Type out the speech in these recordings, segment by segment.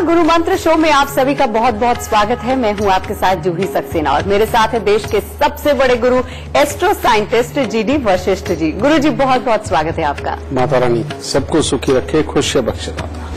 गुरु मंत्र शो में आप सभी का बहुत बहुत स्वागत है। मैं हूं आपके साथ जूही सक्सेना और मेरे साथ है देश के सबसे बड़े गुरु astro scientist GD Vashishtha ji. गुरु जी बहुत बहुत स्वागत है आपका। माता रानी सबको सुखी रखे, खुशियां बख्शे दाता।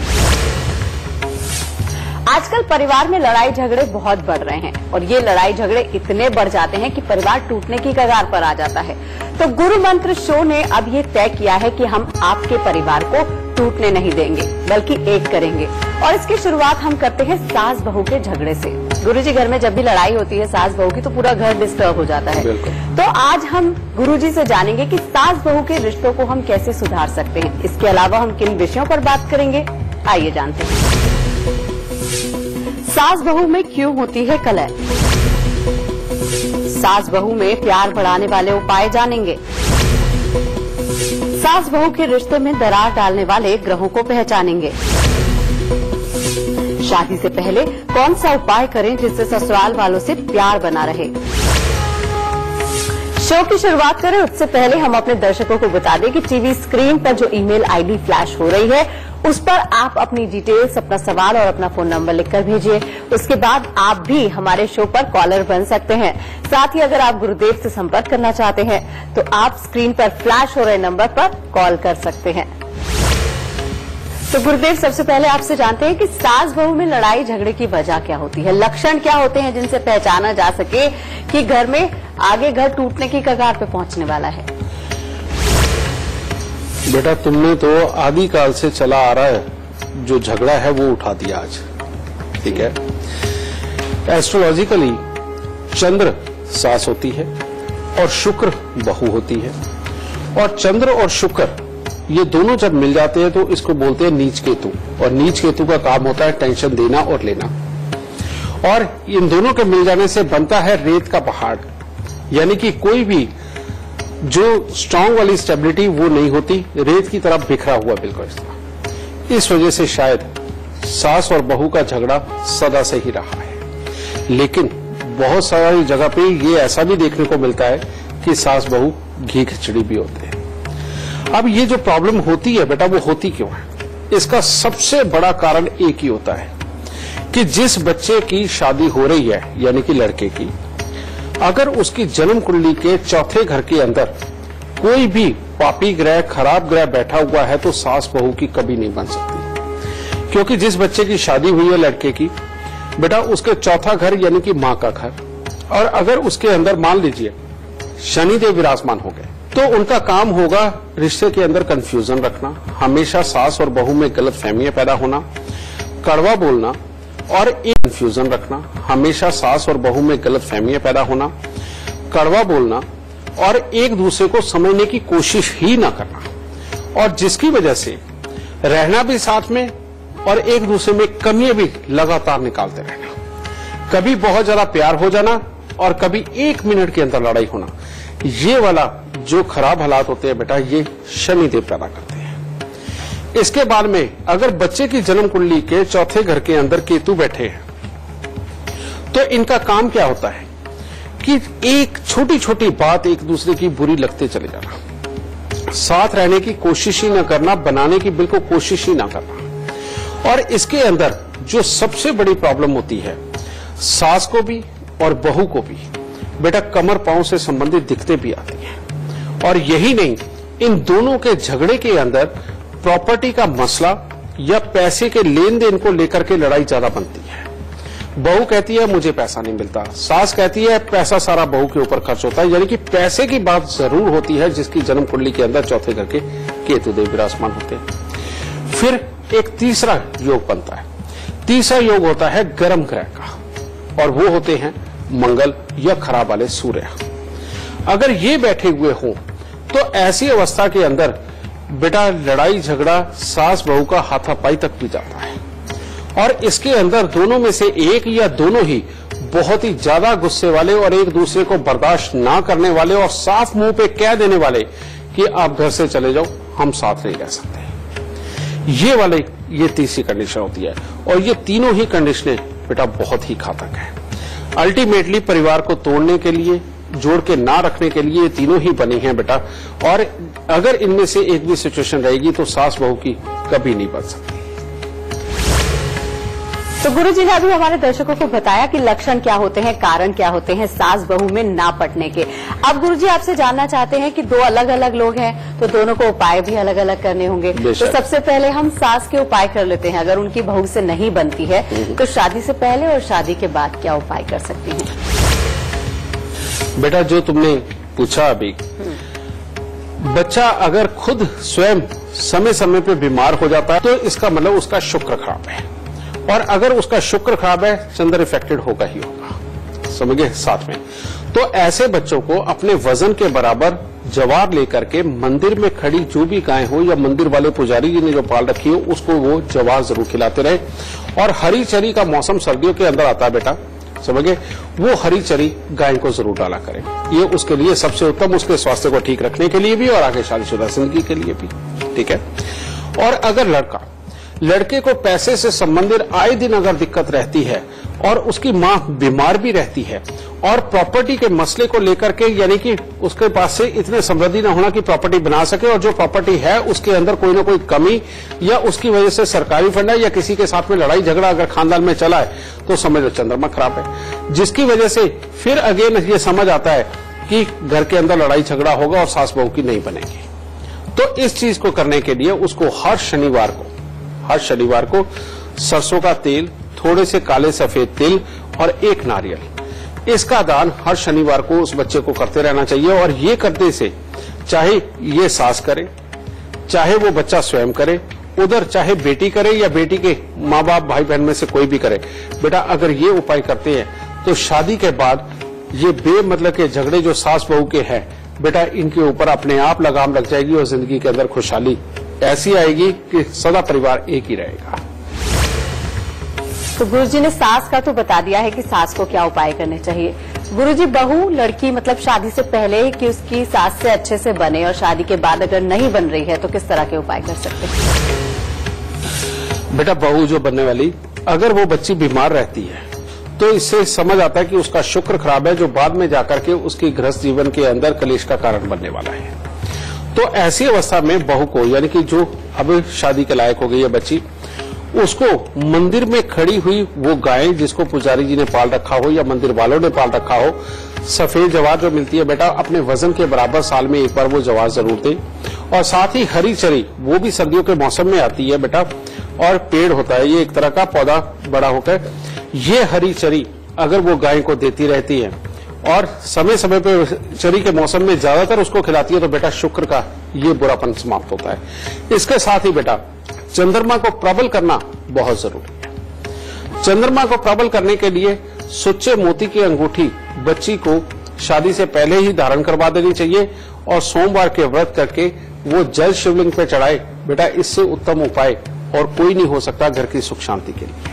आजकल परिवार में लड़ाई झगड़े बहुत बढ़ रहे हैं और ये लड़ाई झगड़े इतने बढ़ जाते हैं कि परिवार टूटने की कगार पर आ जाता है। तो गुरु मंत्र शो ने अब ये तय किया है कि हम आपके परिवार को टूटने नहीं देंगे बल्कि एक करेंगे। और इसकी शुरुआत हम करते हैं सास बहू के झगड़े से। गुरुजी, घर में जब भी लड़ाई होती है सास बहू की तो पूरा घर डिस्टर्ब हो जाता है। तो आज हम गुरुजी से जानेंगे कि सास बहू के रिश्तों को हम कैसे सुधार सकते हैं। इसके अलावा हम किन विषयों पर बात करेंगे, आइए जानते हैं। सास बहू में क्यों होती है कलह, सास बहू में प्यार बढ़ाने वाले उपाय जानेंगे, सास बहू के रिश्ते में दरार डालने वाले ग्रहों को पहचानेंगे, शादी से पहले कौन सा उपाय करें जिससे ससुराल वालों से प्यार बना रहे। शो की शुरुआत करें उससे पहले हम अपने दर्शकों को बता दें कि टीवी स्क्रीन पर जो ईमेल आईडी फ्लैश हो रही है उस पर आप अपनी डिटेल्स, अपना सवाल और अपना फोन नंबर लिखकर भेजिए। उसके बाद आप भी हमारे शो पर कॉलर बन सकते हैं। साथ ही अगर आप गुरुदेव से संपर्क करना चाहते हैं तो आप स्क्रीन पर फ्लैश हो रहे नंबर पर कॉल कर सकते हैं। तो गुरुदेव, सबसे पहले आपसे जानते हैं कि सास बहू में लड़ाई झगड़े की वजह क्या होती है, लक्षण क्या होते हैं जिनसे पहचाना जा सके कि घर में आगे घर टूटने की कगार पे पहुंचने वाला है। बेटा, तुमने तो आदिकाल से चला आ रहा है जो झगड़ा है वो उठा दिया आज, ठीक है। एस्ट्रोलॉजिकली चंद्र सास होती है और शुक्र बहू होती है, और चंद्र और शुक्र ये दोनों जब मिल जाते हैं तो इसको बोलते हैं नीच केतु। और नीच केतु का काम होता है टेंशन देना और लेना, और इन दोनों के मिल जाने से बनता है रेत का पहाड़। यानी कि कोई भी जो स्ट्रांग वाली स्टेबिलिटी वो नहीं होती, रेत की तरफ बिखरा हुआ बिल्कुल इस तरह। इस वजह से शायद सास और बहू का झगड़ा सदा से ही रहा है। लेकिन बहुत सारी जगह पे ये ऐसा भी देखने को मिलता है कि सास बहू घी खिचड़ी भी होते हैं। अब ये जो प्रॉब्लम होती है बेटा, वो होती क्यों है? इसका सबसे बड़ा कारण एक ही होता है कि जिस बच्चे की शादी हो रही है, यानी कि लड़के की, अगर उसकी जन्म कुंडली के चौथे घर के अंदर कोई भी पापी ग्रह, खराब ग्रह बैठा हुआ है तो सास बहू की कभी नहीं बन सकती। क्योंकि जिस बच्चे की शादी हुई है लड़के की, बेटा उसके चौथा घर यानी कि मां का घर, और अगर उसके अंदर मान लीजिए शनिदेव विराजमान हो गए तो उनका काम होगा रिश्ते के अंदर कंफ्यूजन रखना, हमेशा सास और बहू में गलत फहमियां पैदा होना, कड़वा बोलना और एक कंफ्यूजन रखना, हमेशा सास और बहू में गलत फहमियां पैदा होना, कड़वा बोलना और एक दूसरे को समझने की कोशिश ही ना करना, और जिसकी वजह से रहना भी साथ में और एक दूसरे में कमियां भी लगातार निकालते रहना। कभी बहुत ज्यादा प्यार हो जाना और कभी 1 मिनट के अंदर लड़ाई होना। ये वाला जो खराब हालात होते हैं बेटा, ये शनिदेव पैदा करते हैं। इसके बाद में अगर बच्चे की जन्म कुंडली के चौथे घर के अंदर केतु बैठे हैं तो इनका काम क्या होता है कि एक छोटी छोटी बात एक दूसरे की बुरी लगते चले जाना, साथ रहने की कोशिश ही ना करना, बनाने की बिल्कुल कोशिश ही ना करना। और इसके अंदर जो सबसे बड़ी प्रॉब्लम होती है, सास को भी और बहू को भी बेटा कमर पांव से संबंधित दिक्कतें भी आती हैं। और यही नहीं, इन दोनों के झगड़े के अंदर प्रॉपर्टी का मसला या पैसे के लेन देन को लेकर के लड़ाई ज्यादा बनती है। बहू कहती है मुझे पैसा नहीं मिलता, सास कहती है पैसा सारा बहू के ऊपर खर्च होता है। यानी कि पैसे की बात जरूर होती है जिसकी जन्म कुंडली के अंदर चौथे घर के केतु देव विराजमान होते हैं। फिर एक तीसरा योग बनता है। तीसरा योग होता है गर्म ग्रह का, और वो होते हैं मंगल या खराब वाले सूर्य। अगर ये बैठे हुए हों तो ऐसी अवस्था के अंदर बेटा लड़ाई झगड़ा सास बहू का हाथापाई तक भी जाता है। और इसके अंदर दोनों में से एक या दोनों ही बहुत ही ज्यादा गुस्से वाले और एक दूसरे को बर्दाश्त ना करने वाले और साफ मुंह पे कह देने वाले कि आप घर से चले जाओ, हम साथ नहीं रह सकते। ये तीसरी कंडीशन होती है। और ये तीनों ही कंडीशनें बेटा बहुत ही घातक है। अल्टीमेटली परिवार को तोड़ने के लिए, जोड़ के ना रखने के लिए ये तीनों ही बनी हैं बेटा। और अगर इनमें से एक भी सिचुएशन रहेगी तो सास बहू की कभी नहीं बन सकती। तो गुरुजी ने अभी हमारे दर्शकों को बताया कि लक्षण क्या होते हैं, कारण क्या होते हैं सास बहू में ना पटने के। अब गुरुजी आपसे जानना चाहते हैं कि दो अलग अलग लोग हैं तो दोनों को उपाय भी अलग अलग करने होंगे। तो सबसे पहले हम सास के उपाय कर लेते हैं। अगर उनकी बहू से नहीं बनती है तो शादी से पहले और शादी के बाद क्या उपाय कर सकती हैं? बेटा, जो तुमने पूछा अभी, बच्चा अगर खुद स्वयं समय समय पे बीमार हो जाता है तो इसका मतलब उसका शुक्र खराब है, और अगर उसका शुक्र खराब है चंद्र इफेक्टेड होगा ही होगा, समझे साथ में। तो ऐसे बच्चों को अपने वजन के बराबर जवार लेकर के मंदिर में खड़ी जो भी गाय हो या मंदिर वाले पुजारी जी ने जो पाल रखी हो उसको वो जवार जरूर खिलाते रहे। और हरी चरी का मौसम सर्दियों के अंदर आता है बेटा, समझे, वो हरी चरी गाय को जरूर डाला करें। ये उसके लिए सबसे उत्तम, उसके स्वास्थ्य को ठीक रखने के लिए भी और आगे शादीशुदा जिंदगी के लिए भी, ठीक है। और अगर लड़के को पैसे से संबंधित आए दिन अगर दिक्कत रहती है और उसकी मां बीमार भी रहती है और प्रॉपर्टी के मसले को लेकर के, यानी कि उसके पास से इतने समृद्धि न होना कि प्रॉपर्टी बना सके, और जो प्रॉपर्टी है उसके अंदर कोई ना कोई कमी या उसकी वजह से सरकारी फंड है या किसी के साथ में लड़ाई झगड़ा अगर खानदान में चला है तो समझ लो चंद्रमा खराब है, जिसकी वजह से फिर अगेन ये समझ आता है कि घर के अंदर लड़ाई झगड़ा होगा और सास बहू की नहीं बनेगी। तो इस चीज को करने के लिए उसको हर शनिवार को सरसों का तेल, थोड़े से काले सफेद तिल और एक नारियल, इसका दान हर शनिवार को उस बच्चे को करते रहना चाहिए। और ये करने से चाहे ये सास करे, चाहे वो बच्चा स्वयं करे, उधर चाहे बेटी करे या बेटी के माँ बाप भाई बहन में से कोई भी करे, बेटा अगर ये उपाय करते हैं तो शादी के बाद ये बेमतलब के झगड़े जो सास बहू के हैं बेटा, इनके ऊपर अपने आप लगाम लग जाएगी और जिंदगी के अंदर खुशहाली ऐसी आएगी कि सदा परिवार एक ही रहेगा। तो गुरुजी ने सास का तो बता दिया है कि सास को क्या उपाय करने चाहिए। गुरुजी, बहू लड़की मतलब शादी से पहले कि उसकी सास से अच्छे से बने और शादी के बाद अगर नहीं बन रही है तो किस तरह के उपाय कर सकते हैं? बेटा, बहू जो बनने वाली अगर वो बच्ची बीमार रहती है तो इससे समझ आता है कि उसका शुक्र खराब है, जो बाद में जाकर के उसकी गृहस्थ जीवन के अंदर कलेश का कारण बनने वाला है। तो ऐसी अवस्था में बहू को, यानी कि जो अब शादी के लायक हो गई है बच्ची, उसको मंदिर में खड़ी हुई वो गाय जिसको पुजारी जी ने पाल रखा हो या मंदिर वालों ने पाल रखा हो, सफेद जवार जो मिलती है बेटा, अपने वजन के बराबर साल में एक बार वो जवार जरूर दे। और साथ ही हरी चरी, वो भी सर्दियों के मौसम में आती है बेटा, और पेड़ होता है ये एक तरह का पौधा बड़ा होकर, ये हरी चरी अगर वो गाय को देती रहती है और समय समय पे चरी के मौसम में ज्यादातर उसको खिलाती है तो बेटा शुक्र का ये बुरापन समाप्त होता है। इसके साथ ही बेटा चंद्रमा को प्रबल करना बहुत जरूरी है। चंद्रमा को प्रबल करने के लिए सुच्चे मोती की अंगूठी बच्ची को शादी से पहले ही धारण करवा देनी चाहिए और सोमवार के व्रत करके वो जल शिवलिंग पे चढ़ाए। बेटा इससे उत्तम उपाय और कोई नहीं हो सकता घर की सुख शांति के लिए।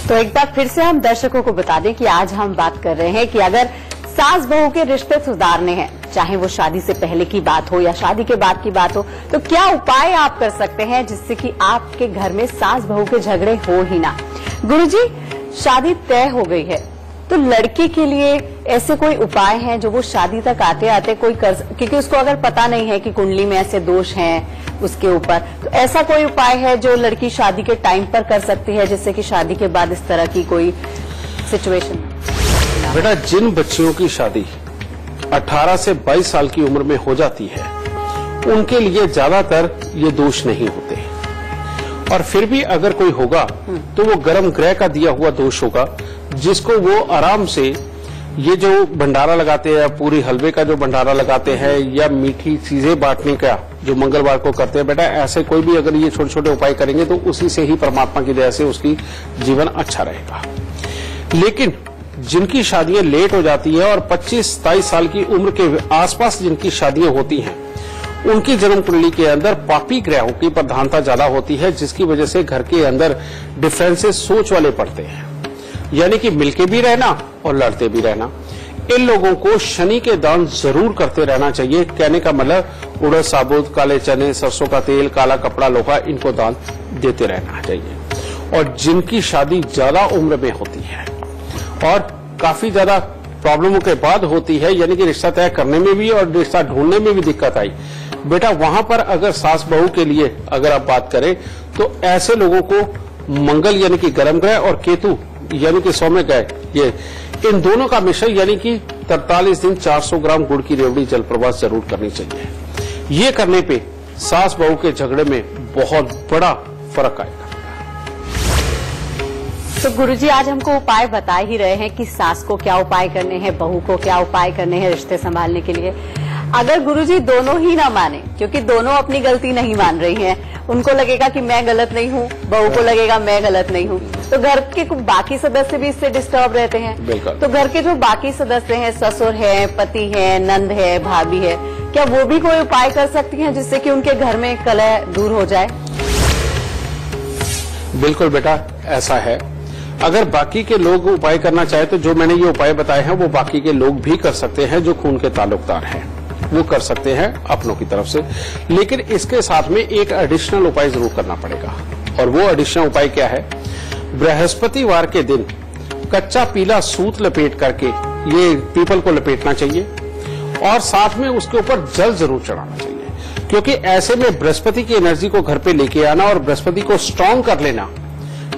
तो एक बार फिर से हम दर्शकों को बता दें कि आज हम बात कर रहे हैं कि अगर सास बहू के रिश्ते सुधारने हैं, चाहे वो शादी से पहले की बात हो या शादी के बाद की बात हो, तो क्या उपाय आप कर सकते हैं जिससे कि आपके घर में सास बहू के झगड़े हो ही ना। गुरुजी, शादी तय हो गई है तो लड़की के लिए ऐसे कोई उपाय हैं जो वो शादी तक आते आते कोई कर, क्योंकि उसको अगर पता नहीं है कि कुंडली में ऐसे दोष हैं उसके ऊपर, तो ऐसा कोई उपाय है जो लड़की शादी के टाइम पर कर सकती है जिससे कि शादी के बाद इस तरह की कोई सिचुएशन? बेटा, जिन बच्चियों की शादी 18 से 22 साल की उम्र में हो जाती है उनके लिए ज्यादातर ये दोष नहीं होते, और फिर भी अगर कोई होगा तो वो गर्म ग्रह का दिया हुआ दोष होगा, जिसको वो आराम से ये जो भंडारा लगाते हैं, पूरी हलवे का जो भंडारा लगाते हैं या मीठी चीजें बांटने का जो मंगलवार को करते हैं, बेटा ऐसे कोई भी अगर ये छोटे छोटे उपाय करेंगे तो उसी से ही परमात्मा की दया से उसकी जीवन अच्छा रहेगा। लेकिन जिनकी शादियां लेट हो जाती है और 25-27 साल की उम्र के आसपास जिनकी शादियां होती हैं, उनकी जन्म कुंडली के अंदर पापी ग्रहों की प्रधानता ज्यादा होती है, जिसकी वजह से घर के अंदर डिफरेंसेस सोच वाले पड़ते हैं, यानी कि मिलके भी रहना और लड़ते भी रहना। इन लोगों को शनि के दान जरूर करते रहना चाहिए। कहने का मतलब उड़द साबुत, काले चने, सरसों का तेल, काला कपड़ा, लोहा, इनको दान देते रहना चाहिए। और जिनकी शादी ज्यादा उम्र में होती है और काफी ज्यादा प्रॉब्लमों के बाद होती है, यानी कि रिश्ता तय करने में भी और रिश्ता ढूंढने में भी दिक्कत आई, बेटा वहां पर अगर सास बहू के लिए अगर आप बात करें तो ऐसे लोगों को मंगल यानी कि गर्म ग्रह और केतु यानी कि सौम्य ग्रह, ये इन दोनों का मिश्रण यानी कि 43 दिन 400 ग्राम गुड़ की रेवड़ी जलप्रवास जरूर करनी चाहिए। ये करने पे सास बहू के झगड़े में बहुत बड़ा फर्क आएगा। तो गुरुजी आज हमको उपाय बता ही रहे हैं कि सास को क्या उपाय करने हैं, बहू को क्या उपाय करने हैं रिश्ते संभालने के लिए। अगर गुरुजी दोनों ही ना माने, क्योंकि दोनों अपनी गलती नहीं मान रही हैं, उनको लगेगा कि मैं गलत नहीं हूँ, बहू को लगेगा मैं गलत नहीं हूँ, तो घर के बाकी सदस्य भी इससे डिस्टर्ब रहते हैं। तो घर के जो बाकी सदस्य हैं, ससुर है, पति है, नंद है, भाभी है, क्या वो भी कोई उपाय कर सकती हैं जिससे कि उनके घर में कलह दूर हो जाए? बिल्कुल बेटा, ऐसा है। अगर बाकी के लोग उपाय करना चाहे तो जो मैंने ये उपाय बताए हैं वो बाकी के लोग भी कर सकते हैं, जो खून के ताल्लुकदार हैं वो कर सकते हैं अपनों की तरफ से। लेकिन इसके साथ में एक एडिशनल उपाय जरूर करना पड़ेगा, और वो एडिशनल उपाय क्या है? बृहस्पतिवार के दिन कच्चा पीला सूत लपेट करके ये पीपल को लपेटना चाहिए, और साथ में उसके ऊपर जल जरूर चढ़ाना चाहिए, क्योंकि ऐसे में बृहस्पति की एनर्जी को घर पे लेके आना और बृहस्पति को स्ट्रांग कर लेना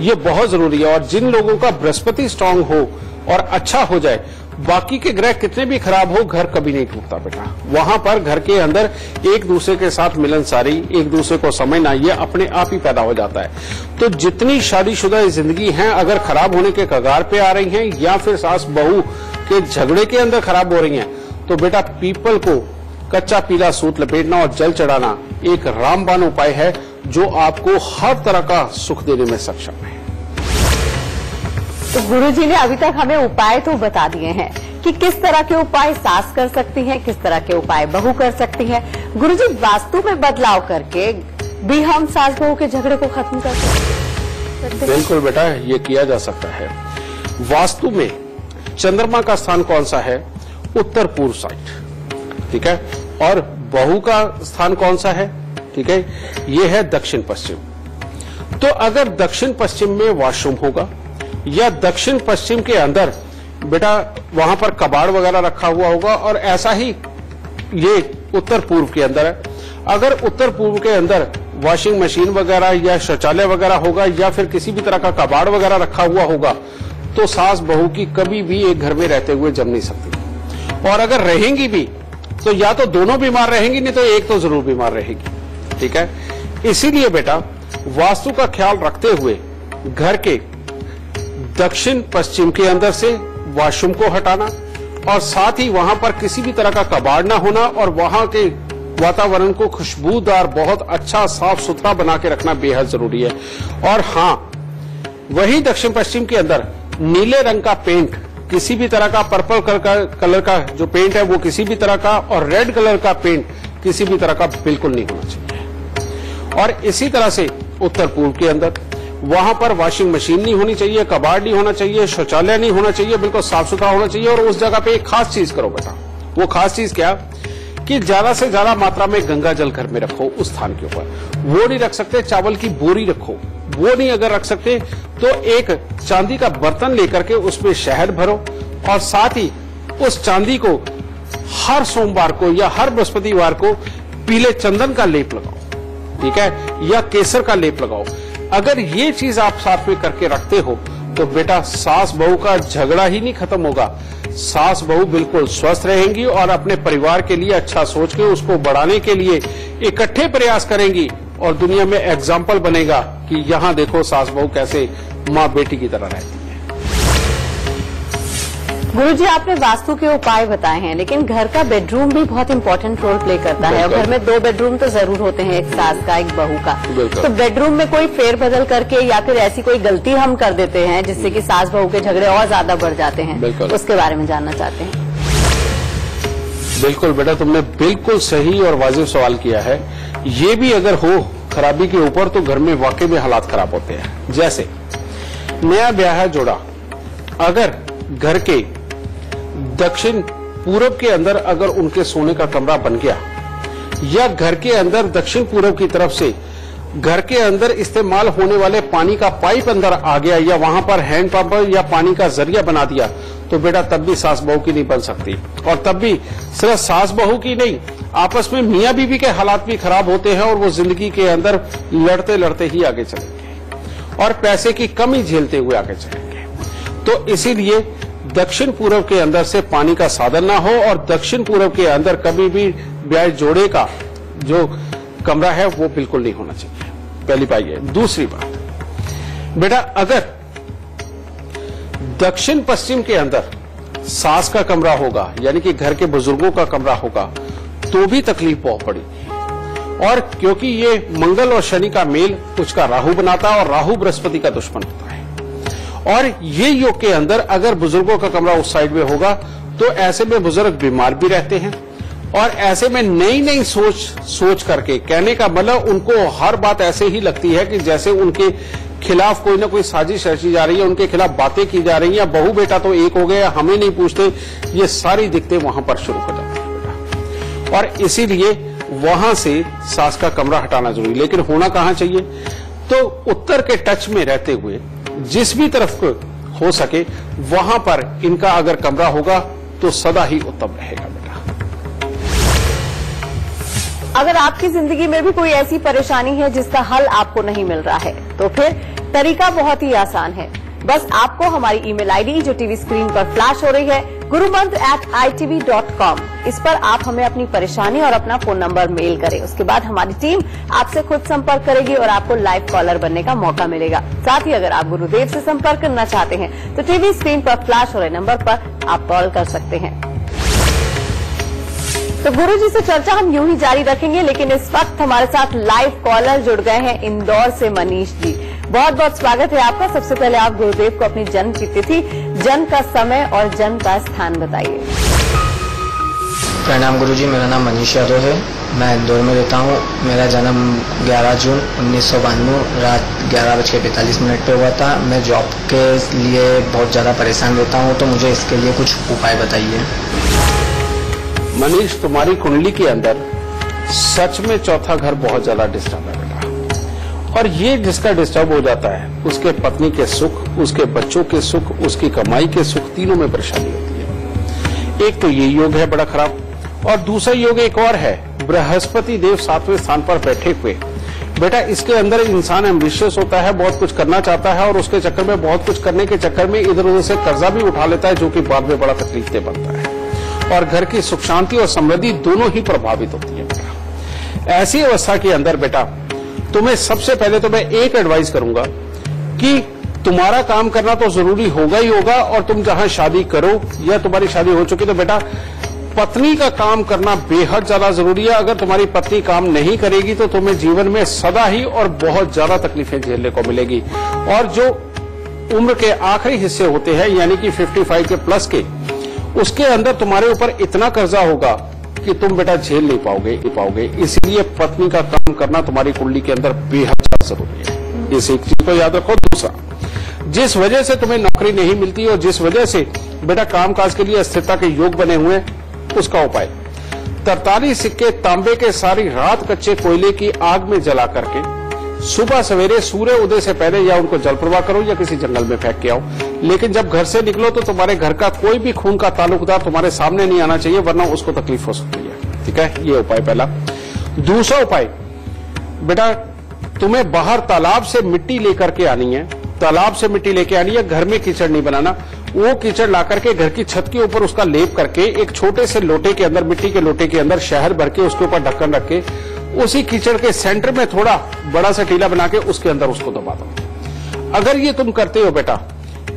ये बहुत जरूरी है। और जिन लोगों का बृहस्पति स्ट्रांग हो और अच्छा हो जाए, बाकी के ग्रह कितने भी खराब हो, घर कभी नहीं टूटता बेटा। वहां पर घर के अंदर एक दूसरे के साथ मिलनसारी, एक दूसरे को समझना, ये अपने आप ही पैदा हो जाता है। तो जितनी शादीशुदा जिंदगी हैं, अगर खराब होने के कगार पे आ रही हैं या फिर सास बहू के झगड़े के अंदर खराब हो रही हैं, तो बेटा पीपल को कच्चा पीला सूत लपेटना और जल चढ़ाना एक रामबाण उपाय है, जो आपको हर तरह का सुख देने में सक्षम है। तो गुरुजी ने अभी तक हमें उपाय तो बता दिए हैं कि किस तरह के उपाय सास कर सकती हैं, किस तरह के उपाय बहू कर सकती हैं। गुरुजी, वास्तु में बदलाव करके भी हम सास बहू के झगड़े को खत्म कर सकते हैं? बिल्कुल बेटा, ये किया जा सकता है। वास्तु में चंद्रमा का स्थान कौन सा है? उत्तर पूर्व साइड, ठीक है। और बहू का स्थान कौन सा है? ठीक है, ये है दक्षिण पश्चिम। तो अगर दक्षिण पश्चिम में वॉशरूम होगा या दक्षिण पश्चिम के अंदर बेटा वहां पर कबाड़ वगैरह रखा हुआ होगा, और ऐसा ही ये उत्तर पूर्व के अंदर है। अगर उत्तर पूर्व के अंदर वॉशिंग मशीन वगैरह या शौचालय वगैरह होगा या फिर किसी भी तरह का कबाड़ वगैरह रखा हुआ होगा, तो सास बहू की कभी भी एक घर में रहते हुए जम नहीं सकती। और अगर रहेंगी भी तो या तो दोनों बीमार रहेंगी, नहीं तो एक तो जरूर बीमार रहेगी, ठीक है। इसीलिए बेटा वास्तु का ख्याल रखते हुए घर के दक्षिण पश्चिम के अंदर से वॉशरूम को हटाना, और साथ ही वहां पर किसी भी तरह का कबाड़ ना होना, और वहां के वातावरण को खुशबूदार बहुत अच्छा साफ सुथरा बना के रखना बेहद जरूरी है। और हाँ, वही दक्षिण पश्चिम के अंदर नीले रंग का पेंट, किसी भी तरह का पर्पल कलर का जो पेंट है वो किसी भी तरह का, और रेड कलर का पेंट किसी भी तरह का बिल्कुल नहीं होना चाहिए। और इसी तरह से उत्तर पूर्व के अंदर वहां पर वॉशिंग मशीन नहीं होनी चाहिए, कबाड़ नहीं होना चाहिए, शौचालय नहीं होना चाहिए, बिल्कुल साफ सुथरा होना चाहिए। और उस जगह पे एक खास चीज करो बेटा। वो खास चीज क्या? कि ज्यादा से ज्यादा मात्रा में गंगा जल घर में रखो उस स्थान के ऊपर। वो नहीं रख सकते, चावल की बोरी रखो। वो नहीं अगर रख सकते तो एक चांदी का बर्तन लेकर के उसमें शहद भरो, और साथ ही उस चांदी को हर सोमवार को या हर बृहस्पतिवार को पीले चंदन का लेप लगाओ, ठीक है, या केसर का लेप लगाओ। अगर ये चीज आप साथ में करके रखते हो तो बेटा सास बहू का झगड़ा ही नहीं खत्म होगा। सास बहू बिल्कुल स्वस्थ रहेंगी और अपने परिवार के लिए अच्छा सोच के उसको बढ़ाने के लिए इकट्ठे प्रयास करेंगी, और दुनिया में एग्जाम्पल बनेगा कि यहाँ देखो सास बहू कैसे माँ बेटी की तरह रहती है। गुरुजी, आपने वास्तु के उपाय बताए हैं, लेकिन घर का बेडरूम भी बहुत इंपॉर्टेंट रोल प्ले करता है, और घर में 2 बेडरूम तो जरूर होते हैं, एक सास का एक बहू का। तो बेडरूम में कोई फेरबदल करके या फिर ऐसी कोई गलती हम कर देते हैं जिससे कि सास बहू के झगड़े और ज्यादा बढ़ जाते हैं, उसके बारे में जानना चाहते हैं। बिल्कुल बेटा, तुमने बिल्कुल सही और वाजिब सवाल किया है। ये भी अगर हो खराबी के ऊपर तो घर में वाकई में हालात खराब होते हैं। जैसे नया ब्याह जोड़ा अगर घर के दक्षिण पूरब के अंदर अगर उनके सोने का कमरा बन गया, या घर के अंदर दक्षिण पूरब की तरफ से घर के अंदर इस्तेमाल होने वाले पानी का पाइप अंदर आ गया, या वहां पर हैंड पंप या पानी का जरिया बना दिया, तो बेटा तब भी सास बहू की नहीं बन सकती। और तब भी सिर्फ सास बहू की नहीं, आपस में मियां बीवी के हालात भी खराब होते हैं, और वो जिंदगी के अंदर लड़ते लड़ते ही आगे चलेंगे। और पैसे की कमी झेलते हुए आगे चलेंगे। तो इसीलिए दक्षिण पूर्व के अंदर से पानी का साधन ना हो और दक्षिण पूर्व के अंदर कभी भी ब्याह जोड़े का जो कमरा है वो बिल्कुल नहीं होना चाहिए। पहली बात ये। दूसरी बात बेटा, अगर दक्षिण पश्चिम के अंदर सास का कमरा होगा यानी कि घर के बुजुर्गों का कमरा होगा तो भी तकलीफ बहुत पड़ेगी। और क्योंकि ये मंगल और शनि का मेल उसका राहु बनाता है और राहु बृहस्पति का दुश्मन होता है। और ये योग के अंदर अगर बुजुर्गों का कमरा उस साइड में होगा तो ऐसे में बुजुर्ग बीमार भी रहते हैं और ऐसे में नई नई सोच करके, कहने का मतलब उनको हर बात ऐसे ही लगती है कि जैसे उनके खिलाफ कोई ना कोई साजिश रची जा रही है, उनके खिलाफ बातें की जा रही हैं, बहू बेटा तो एक हो गए, हमें नहीं पूछते, ये सारी दिक्कतें वहां पर शुरू हो जाती है बेटा। और इसीलिए वहां से सास का कमरा हटाना जरूरी। लेकिन होना कहां चाहिए? तो उत्तर के टच में रहते हुए जिस भी तरफ को हो सके वहां पर इनका अगर कमरा होगा तो सदा ही उत्तम रहेगा बेटा। अगर आपकी जिंदगी में भी कोई ऐसी परेशानी है जिसका हल आपको नहीं मिल रहा है तो फिर तरीका बहुत ही आसान है। बस आपको हमारी ईमेल आईडी जो टीवी स्क्रीन पर फ्लैश हो रही है gurumantra@itv.com, इस पर आप हमें अपनी परेशानी और अपना फोन नंबर मेल करें। उसके बाद हमारी टीम आपसे खुद संपर्क करेगी और आपको लाइव कॉलर बनने का मौका मिलेगा। साथ ही अगर आप गुरुदेव से संपर्क करना चाहते हैं तो टीवी स्क्रीन पर फ्लैश हो रहे नंबर पर आप कॉल कर सकते हैं। तो गुरु जी से चर्चा हम यूं ही जारी रखेंगे, लेकिन इस वक्त हमारे साथ लाइव कॉलर जुड़ गए हैं इंदौर से मनीष जी। बहुत बहुत स्वागत है आपका। सबसे पहले आप गुरुदेव को अपनी जन्म की तिथि, जन्म का समय और जन्म का स्थान बताइए। प्रणाम गुरुजी, मेरा नाम मनीष यादव है, मैं इंदौर में रहता हूँ। मेरा जन्म 11 जून 1992 रात 11:45 पे हुआ था। मैं जॉब के लिए बहुत ज़्यादा परेशान रहता हूँ, तो मुझे इसके लिए कुछ उपाय बताइए। मनीष, तुम्हारी कुंडली के अंदर सच में चौथा घर बहुत ज्यादा डिस्टर्ब है बेटा। और ये जिसका डिस्टर्ब हो जाता है उसके पत्नी के सुख, उसके बच्चों के सुख, उसकी कमाई के सुख, तीनों में परेशानी होती है। एक तो ये योग है बड़ा खराब, और दूसरा योग एक और है, बृहस्पति देव 7वें स्थान पर बैठे हुए बेटा। इसके अंदर इंसान एम्बिशियस होता है, बहुत कुछ करना चाहता है और उसके चक्कर में, बहुत कुछ करने के चक्कर में इधर उधर से कर्जा भी उठा लेता है, जो कि बाद में बड़ा तकलीफ दे बनता है और घर की सुख शांति और समृद्धि दोनों ही प्रभावित होती है बेटा। ऐसी अवस्था के अंदर बेटा तुम्हें सबसे पहले तो मैं एक एडवाइस करूंगा कि तुम्हारा काम करना तो जरूरी होगा ही होगा, और तुम जहां शादी करो या तुम्हारी शादी हो चुकी तो बेटा पत्नी का काम करना बेहद ज्यादा जरूरी है। अगर तुम्हारी पत्नी काम नहीं करेगी तो तुम्हें जीवन में सदा ही और बहुत ज्यादा तकलीफें झेलने को मिलेगी। और जो उम्र के आखिरी हिस्से होते हैं यानी कि 55 के प्लस के, उसके अंदर तुम्हारे ऊपर इतना कर्जा होगा कि तुम बेटा झेल नहीं पाओगे। इसलिए पत्नी का काम करना तुम्हारी कुंडली के अंदर बेहद ज्यादा जरूरी है। इस एक चीज को याद रखो। दूसरा, जिस वजह से तुम्हें नौकरी नहीं मिलती और जिस वजह से बेटा कामकाज के लिए अस्थिरता के योग बने हुए, उसका उपाय 43 सिक्के तांबे के सारी रात कच्चे कोयले की आग में जला करके सुबह सवेरे सूर्य उदय से पहले या उनको जल प्रवाह करो या किसी जंगल में फेंक के आओ। लेकिन जब घर से निकलो तो तुम्हारे घर का कोई भी खून का ताल्लुकदार तुम्हारे सामने नहीं आना चाहिए, वरना उसको तकलीफ हो सकती है। ठीक है, ये उपाय पहला। दूसरा उपाय बेटा, तुम्हें बाहर तालाब से मिट्टी लेकर के आनी है। तालाब से मिट्टी लेके आनी है, घर में कीचड़ नहीं बनाना। वो कीचड़ ला करके घर की छत के ऊपर उसका लेप करके एक छोटे से लोटे के अंदर, मिट्टी के लोटे के अंदर शहद भर के उसके ऊपर ढक्कन रख के उसी कीचड़ के सेंटर में थोड़ा बड़ा सा टीला बना के उसके अंदर उसको दबा दो। अगर ये तुम करते हो बेटा,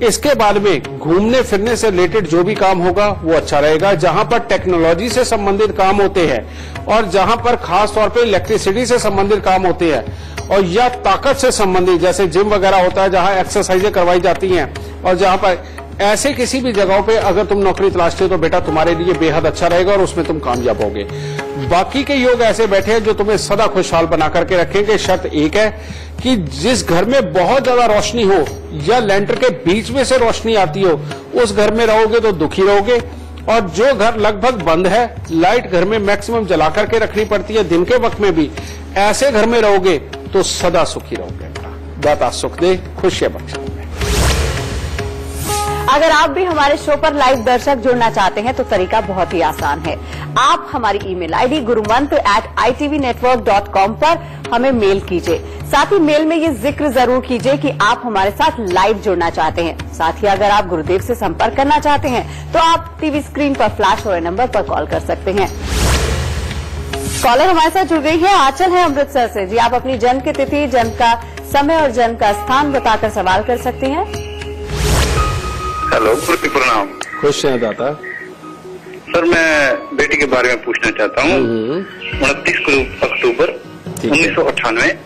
इसके बाद में घूमने फिरने से रिलेटेड जो भी काम होगा वो अच्छा रहेगा। जहां पर टेक्नोलॉजी से संबंधित काम होते हैं और जहां पर खास तौर पे इलेक्ट्रिसिटी से संबंधित काम होते हैं और या ताकत से संबंधित जैसे जिम वगैरह होता है जहां एक्सरसाइजें करवाई जाती हैं, और जहां पर ऐसे किसी भी जगहों पे अगर तुम नौकरी तलाशते हो तो बेटा तुम्हारे लिए बेहद अच्छा रहेगा और उसमें तुम कामयाब होगे। बाकी के योग ऐसे बैठे हैं जो तुम्हें सदा खुशहाल बना करके रखेंगे। शर्त एक है कि जिस घर में बहुत ज्यादा रोशनी हो या लेंटर के बीच में से रोशनी आती हो, उस घर में रहोगे तो दुखी रहोगे। और जो घर लगभग बंद है, लाइट घर में मैक्सिमम जला करके रखनी पड़ती है दिन के वक्त में भी, ऐसे घर में रहोगे तो सदा सुखी रहोगे। दाता सुख दे, खुशियां बख्शे। अगर आप भी हमारे शो पर लाइव दर्शक जुड़ना चाहते हैं तो तरीका बहुत ही आसान है। आप हमारी ईमेल आईडी gurumantra@itvnetwork.com पर हमें मेल कीजिए। साथ ही मेल में ये जिक्र जरूर कीजिए कि आप हमारे साथ लाइव जुड़ना चाहते हैं। साथ ही अगर आप गुरुदेव से संपर्क करना चाहते हैं तो आप टीवी स्क्रीन पर फ्लैश हो रहे नंबर पर कॉल कर सकते हैं। कॉलर हमारे साथ जुड़ गई है, आंचल है अमृतसर से। जी, आप अपनी जन्म की तिथि, जन्म का समय और जन्म का स्थान बताकर सवाल कर सकती हैं। हेलो, प्रणाम। खुश हैं दाता। सर, मैं बेटी के बारे में पूछना चाहता हूँ। 29 अक्टूबर 1998,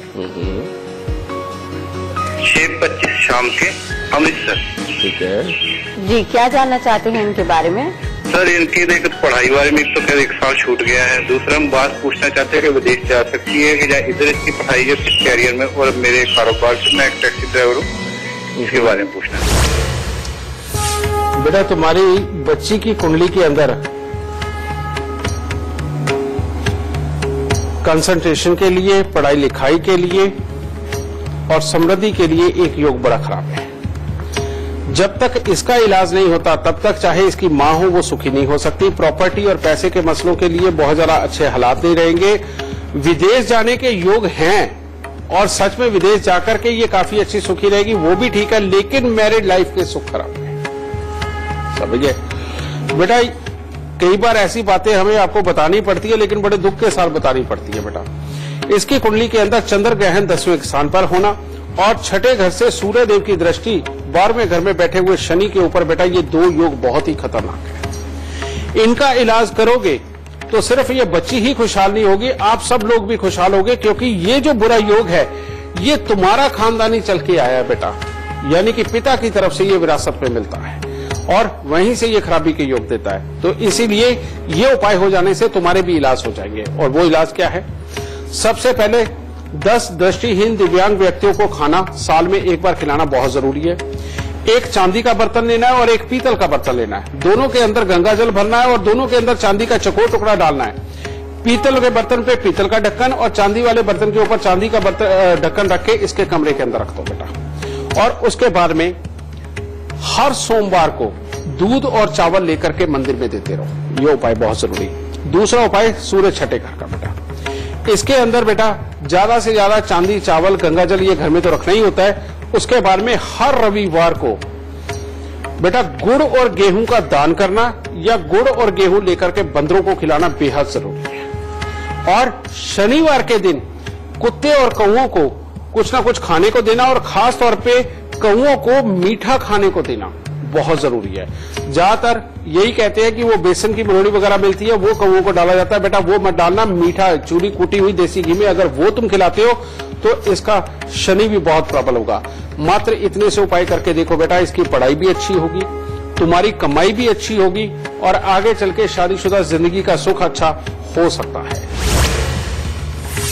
6:25 शाम के, अमृतसर। ठीक है जी, क्या जानना चाहते हैं इनके बारे में? सर, इनकी एक पढ़ाई बारे में तो खैर 1 साल छूट गया है। दूसरा हम बात पूछना चाहते हैं कि विदेश जा सकती है कि या इधर इसकी पढ़ाई है कैरियर में, और मेरे कारोबार से मैं एक टैक्सी ड्राइवर हूँ, इसके बारे में पूछना है। बेटा, तुम्हारी बच्ची की कुंडली के अंदर कंसंट्रेशन के लिए, पढ़ाई लिखाई के लिए और समृद्धि के लिए एक योग बड़ा खराब है। जब तक इसका इलाज नहीं होता तब तक चाहे इसकी मां हो वो सुखी नहीं हो सकती। प्रॉपर्टी और पैसे के मसलों के लिए बहुत ज्यादा अच्छे हालात नहीं रहेंगे। विदेश जाने के योग हैं और सच में विदेश जाकर के ये काफी अच्छी सुखी रहेगी, वो भी ठीक है, लेकिन मैरिड लाइफ के सुख खराब है। समझिए बेटा, कई बार ऐसी बातें हमें आपको बतानी पड़ती है, लेकिन बड़े दुख के साथ बतानी पड़ती है। बेटा, इसकी कुंडली के अंदर चंद्र ग्रहण 10वें स्थान पर होना और छठे घर से सूर्य देव की दृष्टि 12वें घर में बैठे हुए शनि के ऊपर, बेटा ये 2 योग बहुत ही खतरनाक है। इनका इलाज करोगे तो सिर्फ ये बच्ची ही खुशहाल नहीं होगी, आप सब लोग भी खुशहाल होगे, क्योंकि ये जो बुरा योग है ये तुम्हारा खानदानी चल के आया है बेटा, यानी कि पिता की तरफ से ये विरासत में मिलता है और वहीं से ये खराबी के योग देता है। तो इसीलिए ये उपाय हो जाने से तुम्हारे भी इलाज हो जाएंगे। और वो इलाज क्या है? सबसे पहले 10 दृष्टिहीन दिव्यांग व्यक्तियों को खाना साल में 1 बार खिलाना बहुत जरूरी है। एक चांदी का बर्तन लेना है और एक पीतल का बर्तन लेना है। दोनों के अंदर गंगा जल भरना है और दोनों के अंदर चांदी का चकोर टुकड़ा डालना है। पीतल के बर्तन पे पीतल का ढक्कन और चांदी वाले बर्तन के ऊपर चांदी का ढक्कन रख के इसके कमरे के अंदर रख दो बेटा। और उसके बाद में हर सोमवार को दूध और चावल लेकर के मंदिर में देते रहो। ये उपाय बहुत जरूरी है। दूसरा उपाय सूर्य छठे घर का बेटा, इसके अंदर बेटा ज्यादा से ज्यादा चांदी, चावल, गंगा जल ये घर में तो रखना ही होता है। उसके बाद में हर रविवार को बेटा गुड़ और गेहूं का दान करना या गुड़ और गेहूं लेकर के बंदरों को खिलाना बेहद जरूरी है। और शनिवार के दिन कुत्ते और कौओं को कुछ ना कुछ खाने को देना और खास तौर पे कौओं को मीठा खाने को देना बहुत जरूरी है। ज्यादातर यही कहते हैं कि वो बेसन की मरोड़ी वगैरह मिलती है, वो कौओं को डाला जाता है। बेटा वो मत डालना, मीठा चूरी कूटी हुई देसी घी में अगर वो तुम खिलाते हो तो इसका शनि भी बहुत प्रबल होगा। मात्र इतने से उपाय करके देखो बेटा, इसकी पढ़ाई भी अच्छी होगी, तुम्हारी कमाई भी अच्छी होगी और आगे चल के शादीशुदा जिंदगी का सुख अच्छा हो सकता है।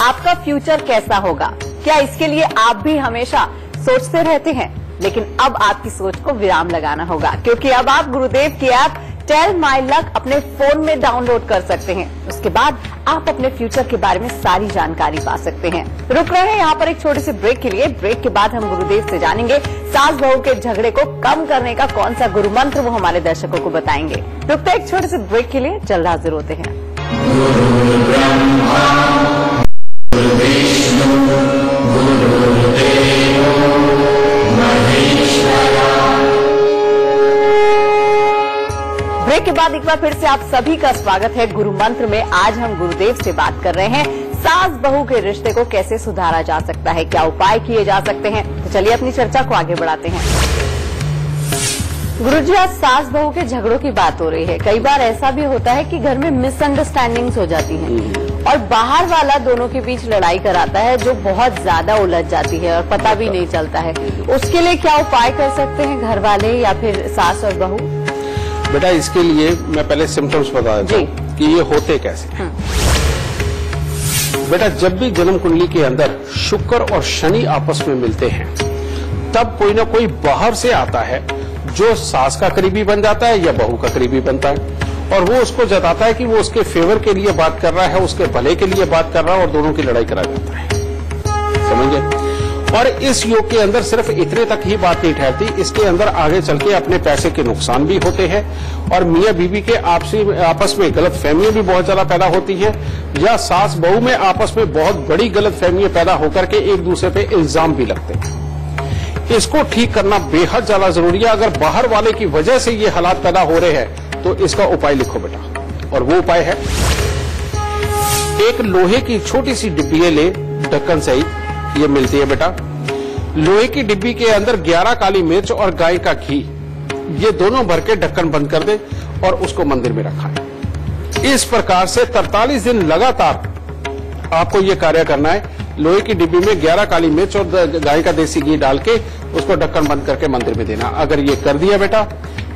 आपका फ्यूचर कैसा होगा, क्या इसके लिए आप भी हमेशा सोचते रहते हैं? लेकिन अब आपकी सोच को विराम लगाना होगा, क्योंकि अब आप गुरुदेव की ऐप टेल माई लक अपने फोन में डाउनलोड कर सकते हैं। उसके बाद आप अपने फ्यूचर के बारे में सारी जानकारी पा सकते हैं। रुक रहे हैं यहाँ पर एक छोटे से ब्रेक के लिए। ब्रेक के बाद हम गुरुदेव से जानेंगे सास बहू के झगड़े को कम करने का कौन सा गुरु मंत्र वो हमारे दर्शकों को बताएंगे। रुकते एक छोटे से ब्रेक के लिए, जल्द हाजिर होते हैं। ब्रेक के बाद एक बार फिर से आप सभी का स्वागत है गुरु मंत्र में। आज हम गुरुदेव से बात कर रहे हैं सास बहू के रिश्ते को कैसे सुधारा जा सकता है, क्या उपाय किए जा सकते हैं। तो चलिए अपनी चर्चा को आगे बढ़ाते हैं। गुरुजी, आज सास बहू के झगड़ों की बात हो रही है। कई बार ऐसा भी होता है कि घर में मिसअंडरस्टैंडिंग्स हो जाती हैं और बाहर वाला दोनों के बीच लड़ाई कराता है जो बहुत ज्यादा उलझ जाती है और पता भी नहीं चलता है। उसके लिए क्या उपाय कर सकते हैं घर वाले या फिर सास और बहू? बेटा इसके लिए मैं पहले सिम्टम्स बता देता हूँ कि ये होते कैसे हैं। बेटा जब भी जन्म कुंडली के अंदर शुक्र और शनि आपस में मिलते हैं तब कोई ना कोई बाहर से आता है जो सास का करीबी बन जाता है या बहू का करीबी बनता है और वो उसको जताता है कि वो उसके फेवर के लिए बात कर रहा है, उसके भले के लिए बात कर रहा है और दोनों की लड़ाई करा जाता है। समझ गए? और इस योग के अंदर सिर्फ इतने तक ही बात नहीं ठहरती, इसके अंदर आगे चल के अपने पैसे के नुकसान भी होते हैं और मियां बीवी के आपस में गलतफहमियां भी बहुत ज्यादा पैदा होती है, या सास बहू में आपस में बहुत बड़ी गलतफहमियां पैदा होकर के एक दूसरे पे इल्जाम भी लगते हैं। इसको ठीक करना बेहद ज्यादा जरूरी है। अगर बाहर वाले की वजह से ये हालात पैदा हो रहे हैं तो इसका उपाय लिखो बेटा, और वो उपाय है एक लोहे की छोटी सी डिब्बी ले, ढक्कन सहित, ये मिलती है बेटा। लोहे की डिब्बी के अंदर 11 काली मिर्च और गाय का घी, ये दोनों भर के ढक्कन बंद कर दे और उसको मंदिर में रखा है। इस प्रकार से 43 दिन लगातार आपको ये कार्य करना है। लोहे की डिब्बी में 11 काली मिर्च और गाय का देसी घी डाल के उसको ढक्कन बंद करके मंदिर में देना। अगर ये कर दिया बेटा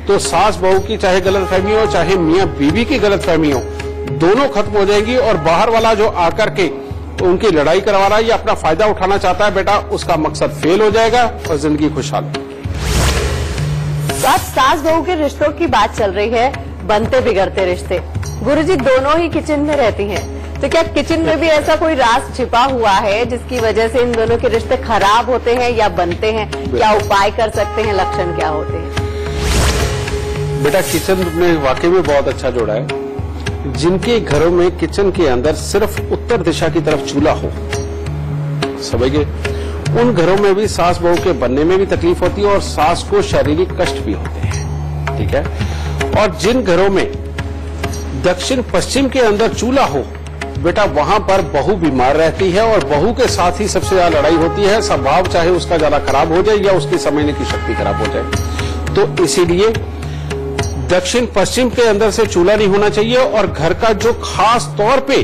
तो सास बहू की चाहे गलतफहमी हो चाहे मियां बीवी की गलतफहमी हो, दोनों खत्म हो जाएंगी और बाहर वाला जो आकर के उनकी लड़ाई करवा रहा है या अपना फायदा उठाना चाहता है बेटा, उसका मकसद फेल हो जाएगा और जिंदगी खुशहाल। तो आज सास बहू के रिश्तों की बात चल रही है, बनते बिगड़ते रिश्ते। गुरुजी दोनों ही किचन में रहती हैं, तो क्या किचन में भी ऐसा कोई राज छिपा हुआ है जिसकी वजह से इन दोनों के रिश्ते खराब होते हैं या बनते हैं? क्या उपाय कर सकते हैं? लक्षण क्या होते हैं? बेटा किचन में वाकई में बहुत अच्छा जोड़ा है। जिनके घरों में किचन के अंदर सिर्फ उत्तर दिशा की तरफ चूल्हा हो, समझ गए, उन घरों में भी सास बहू के बनने में भी तकलीफ होती है और सास को शारीरिक कष्ट भी होते हैं, ठीक है। और जिन घरों में दक्षिण पश्चिम के अंदर चूल्हा हो बेटा, वहां पर बहू बीमार रहती है और बहू के साथ ही सबसे ज्यादा लड़ाई होती है। स्वभाव चाहे उसका ज्यादा खराब हो जाए या उसकी समझने की शक्ति खराब हो जाए। तो इसीलिए दक्षिण पश्चिम के अंदर से चूल्हा नहीं होना चाहिए और घर का जो खास तौर पे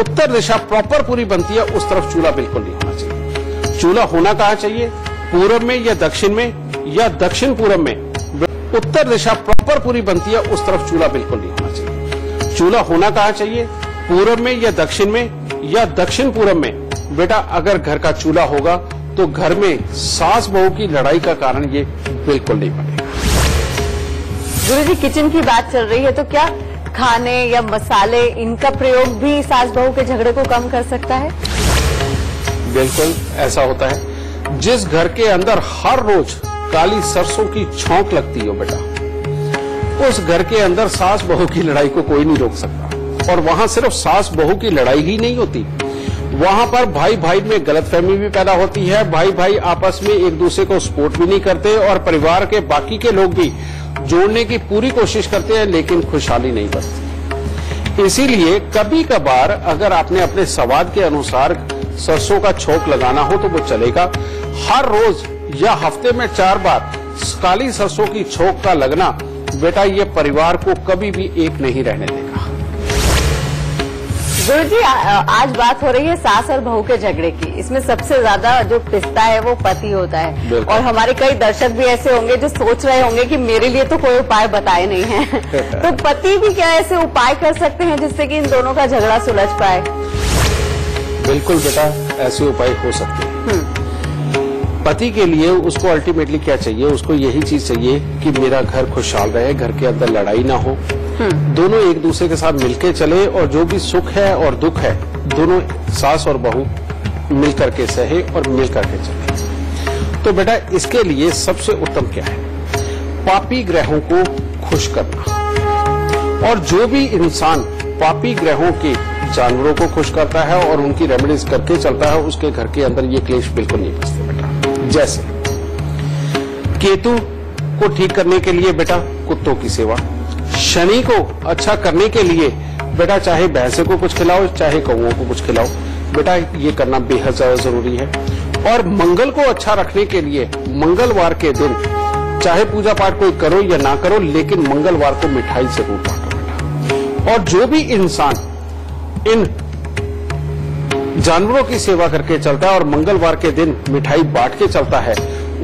उत्तर दिशा प्रॉपर पूरी बनती है उस तरफ चूल्हा बिल्कुल नहीं होना चाहिए। चूल्हा होना कहाँ चाहिए? पूरब में या दक्षिण में या दक्षिण पूरब में। उत्तर दिशा प्रॉपर पूरी बनती है उस तरफ चूल्हा बिल्कुल नहीं होना चाहिए। चूल्हा होना कहाँ चाहिए? पूरब में या दक्षिण में या दक्षिण पूरब में। बेटा अगर घर का चूल्हा होगा तो घर में सास बहू की लड़ाई का कारण ये बिल्कुल नहीं बनेगा। गुरुजी किचन की बात चल रही है, तो क्या खाने या मसाले इनका प्रयोग भी सास बहू के झगड़े को कम कर सकता है? बिल्कुल ऐसा होता है। जिस घर के अंदर हर रोज काली सरसों की छौंक लगती हो बेटा, उस घर के अंदर सास बहू की लड़ाई को कोई नहीं रोक सकता। और वहां सिर्फ सास बहू की लड़ाई ही नहीं होती, वहां पर भाई भाई में गलतफहमी भी पैदा होती है। भाई भाई आपस में एक दूसरे को सपोर्ट भी नहीं करते और परिवार के बाकी के लोग भी जोड़ने की पूरी कोशिश करते हैं, लेकिन खुशहाली नहीं बनती। इसीलिए कभी कभार अगर आपने अपने स्वाद के अनुसार सरसों का छोंक लगाना हो तो वो चलेगा। हर रोज या हफ्ते में 4 बार काली सरसों की छोंक का लगना बेटा ये परिवार को कभी भी एक नहीं रहने देगा। गुरुजी आज बात हो रही है सास और बहू के झगड़े की। इसमें सबसे ज्यादा जो पिसता है वो पति होता है, और हमारे कई दर्शक भी ऐसे होंगे जो सोच रहे होंगे कि मेरे लिए तो कोई उपाय बताए नहीं है। तो पति भी क्या ऐसे उपाय कर सकते हैं जिससे कि इन दोनों का झगड़ा सुलझ पाए? बिल्कुल बेटा ऐसे उपाय हो सकते हैं। पति के लिए उसको अल्टीमेटली क्या चाहिए? उसको यही चीज चाहिए कि मेरा घर खुशहाल रहे, घर के अंदर लड़ाई ना हो, दोनों एक दूसरे के साथ मिलके चले और जो भी सुख है और दुख है दोनों सास और बहू मिलकर के सहे और मिलकर के चले। तो बेटा इसके लिए सबसे उत्तम क्या है? पापी ग्रहों को खुश करना। और जो भी इंसान पापी ग्रहों के जानवरों को खुश करता है और उनकी रेमेडीज करके चलता है, उसके घर के अंदर ये क्लेश बिल्कुल नहीं बसते बेटा। जैसे केतु को ठीक करने के लिए बेटा कुत्तों की सेवा, शनि को अच्छा करने के लिए बेटा चाहे भैंसे को कुछ खिलाओ चाहे कौओं को कुछ खिलाओ, बेटा ये करना बेहद ज्यादा जरूरी है। और मंगल को अच्छा रखने के लिए मंगलवार के दिन चाहे पूजा पाठ कोई करो या ना करो, लेकिन मंगलवार को मिठाई जरूर बांटो बेटा। और जो भी इंसान इन जानवरों की सेवा करके चलता है और मंगलवार के दिन मिठाई बांट के चलता है,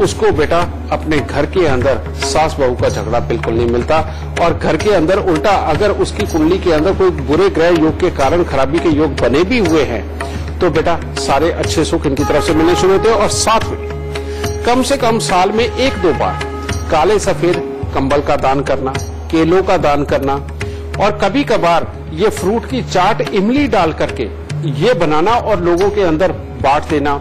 उसको बेटा अपने घर के अंदर सास बहू का झगड़ा बिल्कुल नहीं मिलता। और घर के अंदर उल्टा अगर उसकी कुंडली के अंदर कोई बुरे ग्रह योग के कारण खराबी के योग बने भी हुए हैं तो बेटा सारे अच्छे सुख इनकी तरफ से मिलने शुरू होते हैं। और साथ में कम से कम साल में 1-2 बार काले सफेद कंबल का दान करना, केलों का दान करना, और कभी कभार ये फ्रूट की चाट इमली डाल करके ये बनाना और लोगों के अंदर बांट देना।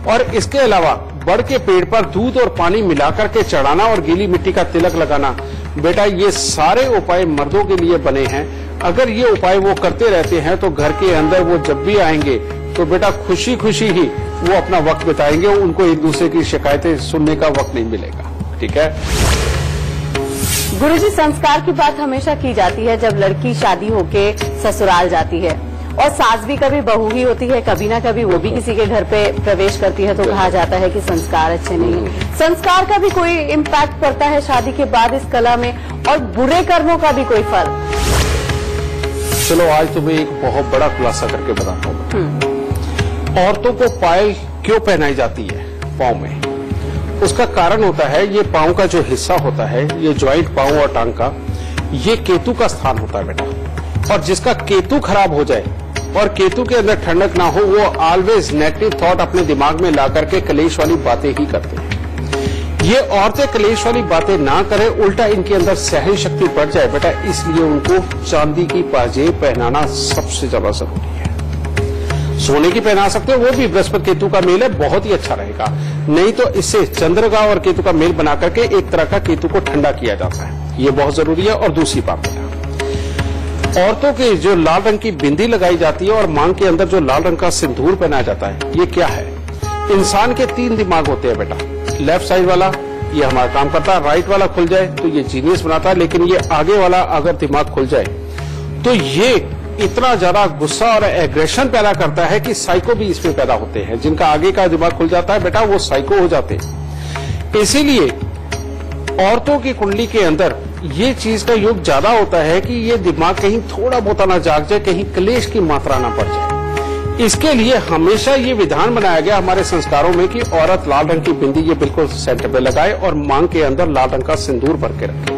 और इसके अलावा बड़ के पेड़ पर दूध और पानी मिलाकर के चढ़ाना और गीली मिट्टी का तिलक लगाना, बेटा ये सारे उपाय मर्दों के लिए बने हैं। अगर ये उपाय वो करते रहते हैं तो घर के अंदर वो जब भी आएंगे तो बेटा खुशी खुशी ही वो अपना वक्त बिताएंगे, उनको एक दूसरे की शिकायतें सुनने का वक्त नहीं मिलेगा। ठीक है गुरुजी, संस्कार की बात हमेशा की जाती है जब लड़की शादी होके ससुराल जाती है, और सास भी कभी बहू ही होती है, कभी ना कभी वो भी किसी के घर पे प्रवेश करती है तो कहा जाता है कि संस्कार अच्छे नहीं है। संस्कार का भी कोई इम्पैक्ट पड़ता है शादी के बाद इस कला में, और बुरे कर्मों का भी कोई फर्क? चलो आज तुम्हें एक बहुत बड़ा खुलासा करके बताता हूँ। औरतों को पायल क्यों पहनाई जाती है पाँव में? उसका कारण होता है ये पाँव का जो हिस्सा होता है, ये ज्वाइंट पाँव और टांग का, ये केतु का स्थान होता है बेटा। और जिसका केतु खराब हो जाए और केतु के अंदर ठंडक ना हो, वो ऑलवेज नेगेटिव थॉट अपने दिमाग में ला करके कलेश वाली बातें ही करते हैं। ये औरतें कलेश वाली बातें ना करें, उल्टा इनके अंदर सहन शक्ति बढ़ जाए बेटा, इसलिए उनको चांदी की पाजेब पहनाना सबसे ज्यादा जरूरी है। सोने की पहना सकते हो, वो भी बृहस्पति केतु का मेल है, बहुत ही अच्छा रहेगा। नहीं तो इससे चंद्र का और केतु का मेल बना करके एक तरह का केतु को ठंडा किया जाता है, ये बहुत जरूरी है। और दूसरी बात बेटा, औरतों के जो लाल रंग की बिंदी लगाई जाती है और मांग के अंदर जो लाल रंग का सिंदूर पहनाया जाता है, ये क्या है? इंसान के 3 दिमाग होते हैं बेटा। लेफ्ट साइड वाला ये हमारा काम करता है, राइट वाला खुल जाए तो ये जीनियस बनाता है, लेकिन ये आगे वाला अगर दिमाग खुल जाए तो ये इतना ज्यादा गुस्सा और एग्रेशन पैदा करता है कि साइको भी इसमें पैदा होते हैं। जिनका आगे का दिमाग खुल जाता है बेटा, वो साइको हो जाते हैं। इसीलिए औरतों की कुंडली के अंदर ये चीज का योग ज्यादा होता है कि ये दिमाग कहीं थोड़ा बहुत ना जाग जाए, कहीं क्लेश की मात्रा ना बढ़ जाए। इसके लिए हमेशा ये विधान बनाया गया हमारे संस्कारों में कि औरत लाल रंग की बिंदी ये बिल्कुल सेंटर पे लगाए और मांग के अंदर लाल रंग का सिंदूर भर के रखे।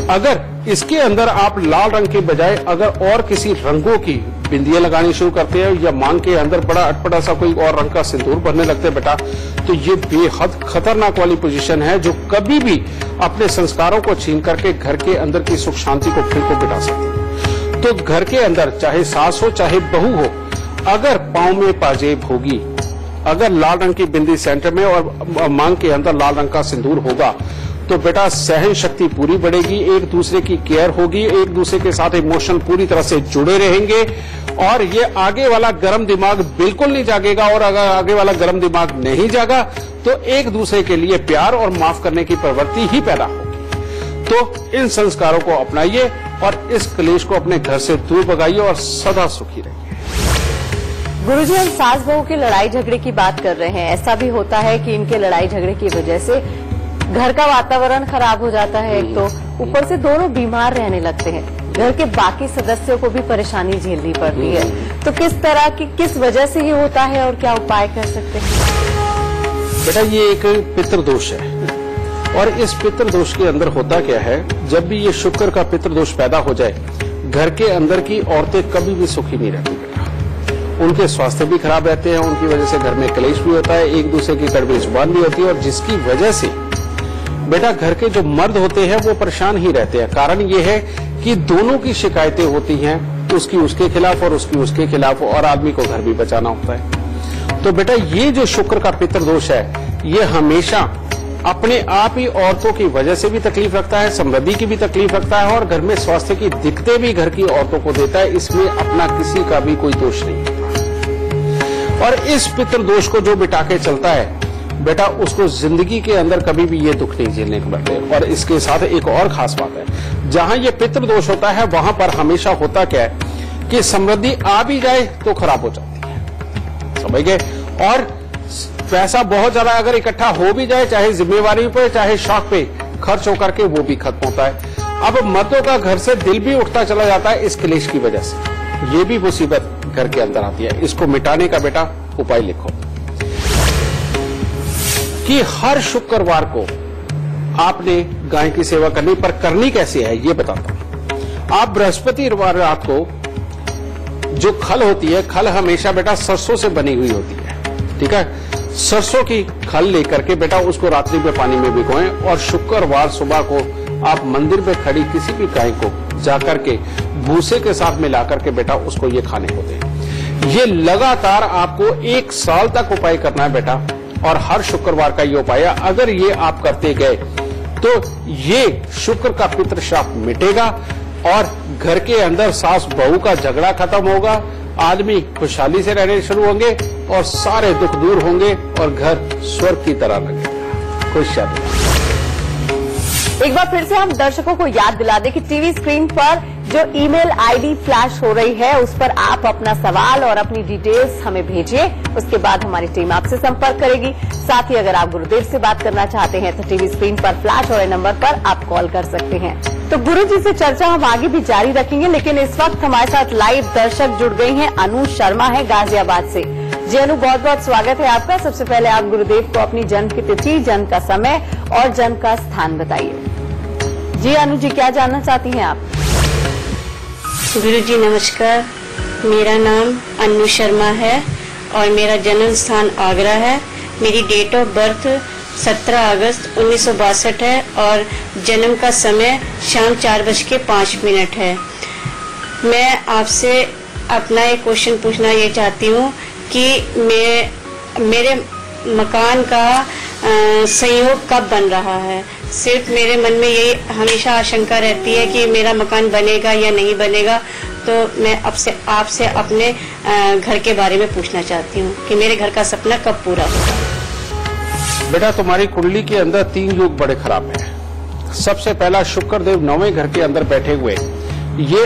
अगर इसके अंदर आप लाल रंग के बजाय अगर और किसी रंगों की बिंदियां लगानी शुरू करते हैं या मांग के अंदर बड़ा अटपटा सा कोई और रंग का सिंदूर भरने लगते हैं बेटा, तो ये बेहद खतरनाक वाली पोजीशन है जो कभी भी अपने संस्कारों को छीन करके घर के अंदर की सुख शांति को फिर को बिटा सकती है। तो घर के अंदर चाहे सास हो चाहे बहू हो, अगर पांव में पाजेब होगी, अगर लाल रंग की बिंदी सेंटर में और मांग के अंदर लाल रंग का सिंदूर होगा, तो बेटा सहन शक्ति पूरी बढ़ेगी, एक दूसरे की केयर होगी, एक दूसरे के साथ इमोशन पूरी तरह से जुड़े रहेंगे, और ये आगे वाला गर्म दिमाग बिल्कुल नहीं जागेगा। और अगर आगे वाला गर्म दिमाग नहीं जागा तो एक दूसरे के लिए प्यार और माफ करने की प्रवृत्ति ही पैदा होगी। तो इन संस्कारों को अपनाइए और इस क्लेश को अपने घर से दूर भगाइए और सदा सुखी रहिए। गुरुजी, हम सास बहू की लड़ाई झगड़े की बात कर रहे हैं। ऐसा भी होता है कि इनके लड़ाई झगड़े की वजह से घर का वातावरण खराब हो जाता है, एक तो ऊपर से दोनों बीमार रहने लगते हैं, घर के बाकी सदस्यों को भी परेशानी झेलनी पड़ती है। तो किस तरह की, किस वजह से ये होता है और क्या उपाय कर सकते हैं? बेटा ये एक पितृदोष है, और इस पितृदोष के अंदर होता क्या है, जब भी ये शुक्र का पितृदोष पैदा हो जाए, घर के अंदर की औरतें कभी भी सुखी नहीं रहती बेटा। उनके स्वास्थ्य भी खराब रहते हैं, उनकी वजह से घर में क्लेश भी होता है, एक दूसरे की कड़वी जुबान भी होती है, और जिसकी वजह से बेटा घर के जो मर्द होते हैं वो परेशान ही रहते हैं। कारण ये है कि दोनों की शिकायतें होती हैं, उसकी उसके खिलाफ और उसकी उसके खिलाफ, और आदमी को घर भी बचाना होता है। तो बेटा ये जो शुक्र का पितृदोष है, ये हमेशा अपने आप ही औरतों की वजह से भी तकलीफ रखता है, समृद्धि की भी तकलीफ रखता है, और घर में स्वास्थ्य की दिक्कतें भी घर की औरतों को देता है। इसमें अपना किसी का भी कोई दोष नहीं। और इस पितृदोष को जो बिटा के चलता है बेटा, उसको जिंदगी के अंदर कभी भी ये दुख नहीं झेलने को मिलते। और इसके साथ एक और खास बात है, जहां ये पितृदोष होता है वहां पर हमेशा होता क्या है कि समृद्धि आ भी जाए तो खराब हो जाती है, समझ गए। और पैसा बहुत ज्यादा अगर इकट्ठा हो भी जाए, चाहे जिम्मेवारी पे चाहे शौक पे खर्च होकर के, वो भी खत्म होता है। अब मर्दों का घर से दिल भी उठता चला जाता है इस क्लेश की वजह से। ये भी मुसीबत घर के अंदर आती है। इसको मिटाने का बेटा उपाय लिखो कि हर शुक्रवार को आपने गाय की सेवा करनी, पर करनी कैसे है ये बताता हूं। आप बृहस्पतिवार रात को जो खल होती है, खल हमेशा बेटा सरसों से बनी हुई होती है, ठीक है। सरसों की खल लेकर के बेटा उसको रात्रि में पानी में भिगोएं, और शुक्रवार सुबह को आप मंदिर में खड़ी किसी भी गाय को जाकर के भूसे के साथ मिलाकर के बेटा उसको ये खाने को दें। ये लगातार आपको 1 साल तक उपाय करना है बेटा, और हर शुक्रवार का ये उपाय है। अगर ये आप करते गए तो ये शुक्र का पितृ शाप मिटेगा और घर के अंदर सास बहू का झगड़ा खत्म होगा, आदमी खुशहाली से रहने शुरू होंगे और सारे दुख दूर होंगे और घर स्वर्ग की तरह लगेगा। खुशहाली। एक बार फिर से हम दर्शकों को याद दिला दें कि टीवी स्क्रीन पर जो ईमेल आईडी फ्लैश हो रही है उस पर आप अपना सवाल और अपनी डिटेल्स हमें भेजिए। उसके बाद हमारी टीम आपसे संपर्क करेगी। साथ ही अगर आप गुरुदेव से बात करना चाहते हैं तो टीवी स्क्रीन पर फ्लैश हो रहे नंबर पर आप कॉल कर सकते हैं। तो गुरु जी से चर्चा हम आगे भी जारी रखेंगे, लेकिन इस वक्त हमारे साथ लाइव दर्शक जुड़ गए हैं। अनु शर्मा है गाजियाबाद से। जी अनु, बहुत बहुत स्वागत है आपका। सबसे पहले आप गुरुदेव को अपनी जन्म की तिथि, जन्म का समय और जन्म का स्थान बताइए। जी अनु जी, क्या जानना चाहती हैं आप? गुरु जी नमस्कार, मेरा नाम अनु शर्मा है और मेरा जन्म स्थान आगरा है। मेरी डेट ऑफ बर्थ 17 अगस्त 1962 है और जन्म का समय शाम 4:05 है। मैं आपसे अपना एक क्वेश्चन पूछना ये चाहती हूँ कि मेरे मकान का संयोग कब बन रहा है। सिर्फ मेरे मन में यही हमेशा आशंका रहती है कि मेरा मकान बनेगा या नहीं बनेगा, तो मैं आपसे अपने घर के बारे में पूछना चाहती हूँ कि मेरे घर का सपना कब पूरा होगा। बेटा, तुम्हारी कुंडली के अंदर 3 योग बड़े खराब हैं। सबसे पहला, शुक्र देव 9वें घर के अंदर बैठे हुए, ये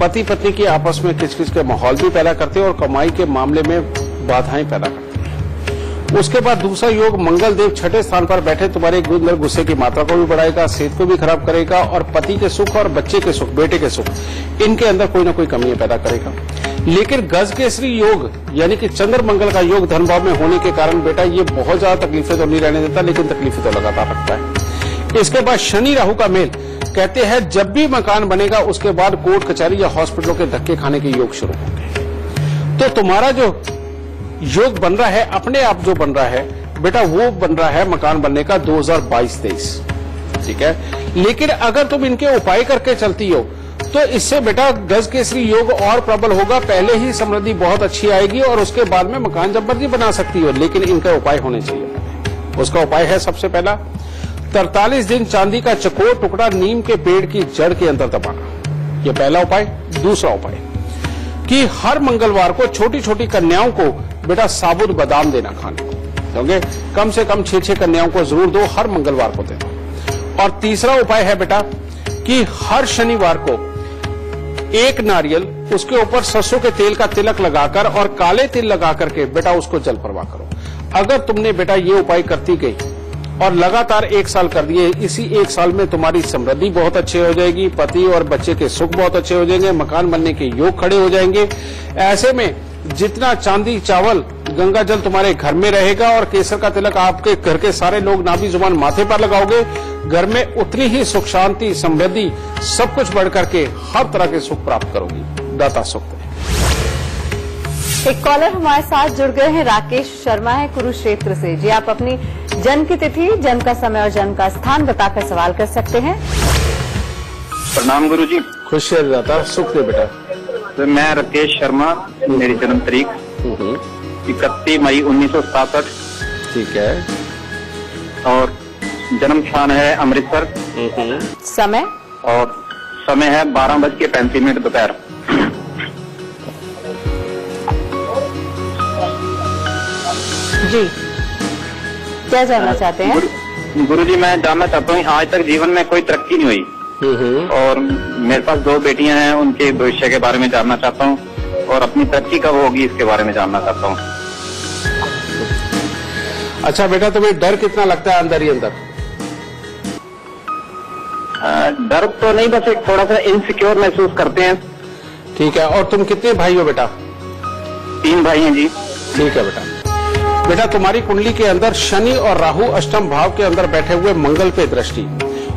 पति पत्नी की आपस में किचकिच के माहौल भी पैदा करते हैं और कमाई के मामले में बाधाएं पैदा करते हैं। उसके बाद दूसरा योग, मंगल देव 6ठे स्थान पर बैठे तुम्हारे अंदर गुस्से की मात्रा को भी बढ़ाएगा, सेहत को भी खराब करेगा और पति के सुख और बच्चे के सुख, बेटे के सुख, इनके अंदर कोई ना कोई कमियां पैदा करेगा। लेकिन गज केसरी योग यानी कि चंद्र मंगल का योग धन भाव में होने के कारण बेटा ये बहुत ज्यादा तकलीफें तो नहीं रहने देता, लेकिन तकलीफें तो लगातार रखता है। इसके बाद शनि राहु का मेल, कहते हैं जब भी मकान बनेगा उसके बाद कोर्ट कचहरी या हॉस्पिटलों के धक्के खाने के योग शुरू होंगे। तो तुम्हारा जो योग बन रहा है, अपने आप जो बन रहा है बेटा, वो बन रहा है मकान बनने का 2022-23, ठीक है। लेकिन अगर तुम इनके उपाय करके चलती हो तो इससे बेटा गज केसरी योग और प्रबल होगा। पहले ही समृद्धि बहुत अच्छी आएगी और उसके बाद में मकान जब मर्जी बना सकती हो, लेकिन इनका उपाय होने चाहिए। उसका उपाय है सबसे पहला, 43 दिन चांदी का चकोर टुकड़ा नीम के पेड़ की जड़ के अंदर दबाना, यह पहला उपाय। दूसरा उपाय कि हर मंगलवार को छोटी छोटी कन्याओं को बेटा साबुत बादाम देना खाने को, क्योंकि कम से कम 6 कन्याओं को जरूर दो, हर मंगलवार को देना। और तीसरा उपाय है बेटा कि हर शनिवार को एक नारियल, उसके ऊपर सरसों के तेल का तिलक लगाकर और काले तिल लगाकर के बेटा उसको जल प्रवाह करो। अगर तुमने बेटा ये उपाय करती गई और लगातार 1 साल कर दिए, इसी 1 साल में तुम्हारी समृद्धि बहुत अच्छी हो जाएगी, पति और बच्चे के सुख बहुत अच्छे हो जाएंगे, मकान बनने के योग खड़े हो जाएंगे। ऐसे में जितना चांदी चावल गंगा जल तुम्हारे घर में रहेगा और केसर का तिलक आपके घर के सारे लोग नाभि जुबान माथे पर लगाओगे, घर में उतनी ही सुख शांति समृद्धि सब कुछ बढ़ करके हर तरह के सुख प्राप्त करोगी। दाता सुख दे। एक कॉलर हमारे साथ जुड़ गए हैं, राकेश शर्मा है कुरुक्षेत्र से। जी आप अपनी जन्म की तिथि, जन्म का समय और जन्म का स्थान बताकर सवाल कर सकते हैं। प्रणाम गुरु जी। खुश है दाता सुख दे बेटा। तो मैं राकेश शर्मा, मेरी जन्म तारीख 31 मई 1967, ठीक है। और जन्म स्थान है अमृतसर। समय और समय है 12:35 दोपहर। जी क्या जानना चाहते हैं? गुरु जी मैं जानना चाहता हूँ, आज तक जीवन में कोई तरक्की नहीं हुई और मेरे पास 2 बेटियां हैं, उनके भविष्य के बारे में जानना चाहता हूँ और अपनी तरक्की कब होगी इसके बारे में जानना चाहता हूँ। अच्छा बेटा, तुम्हें डर कितना लगता है अंदर ही अंदर? डर तो नहीं, बस एक थोड़ा सा इनसिक्योर महसूस करते हैं। ठीक है। और तुम कितने भाई हो बेटा? 3 भाई हैं जी। ठीक है बेटा। बेटा तुम्हारी कुंडली के अंदर शनि और राहु अष्टम भाव के अंदर बैठे हुए मंगल पे दृष्टि,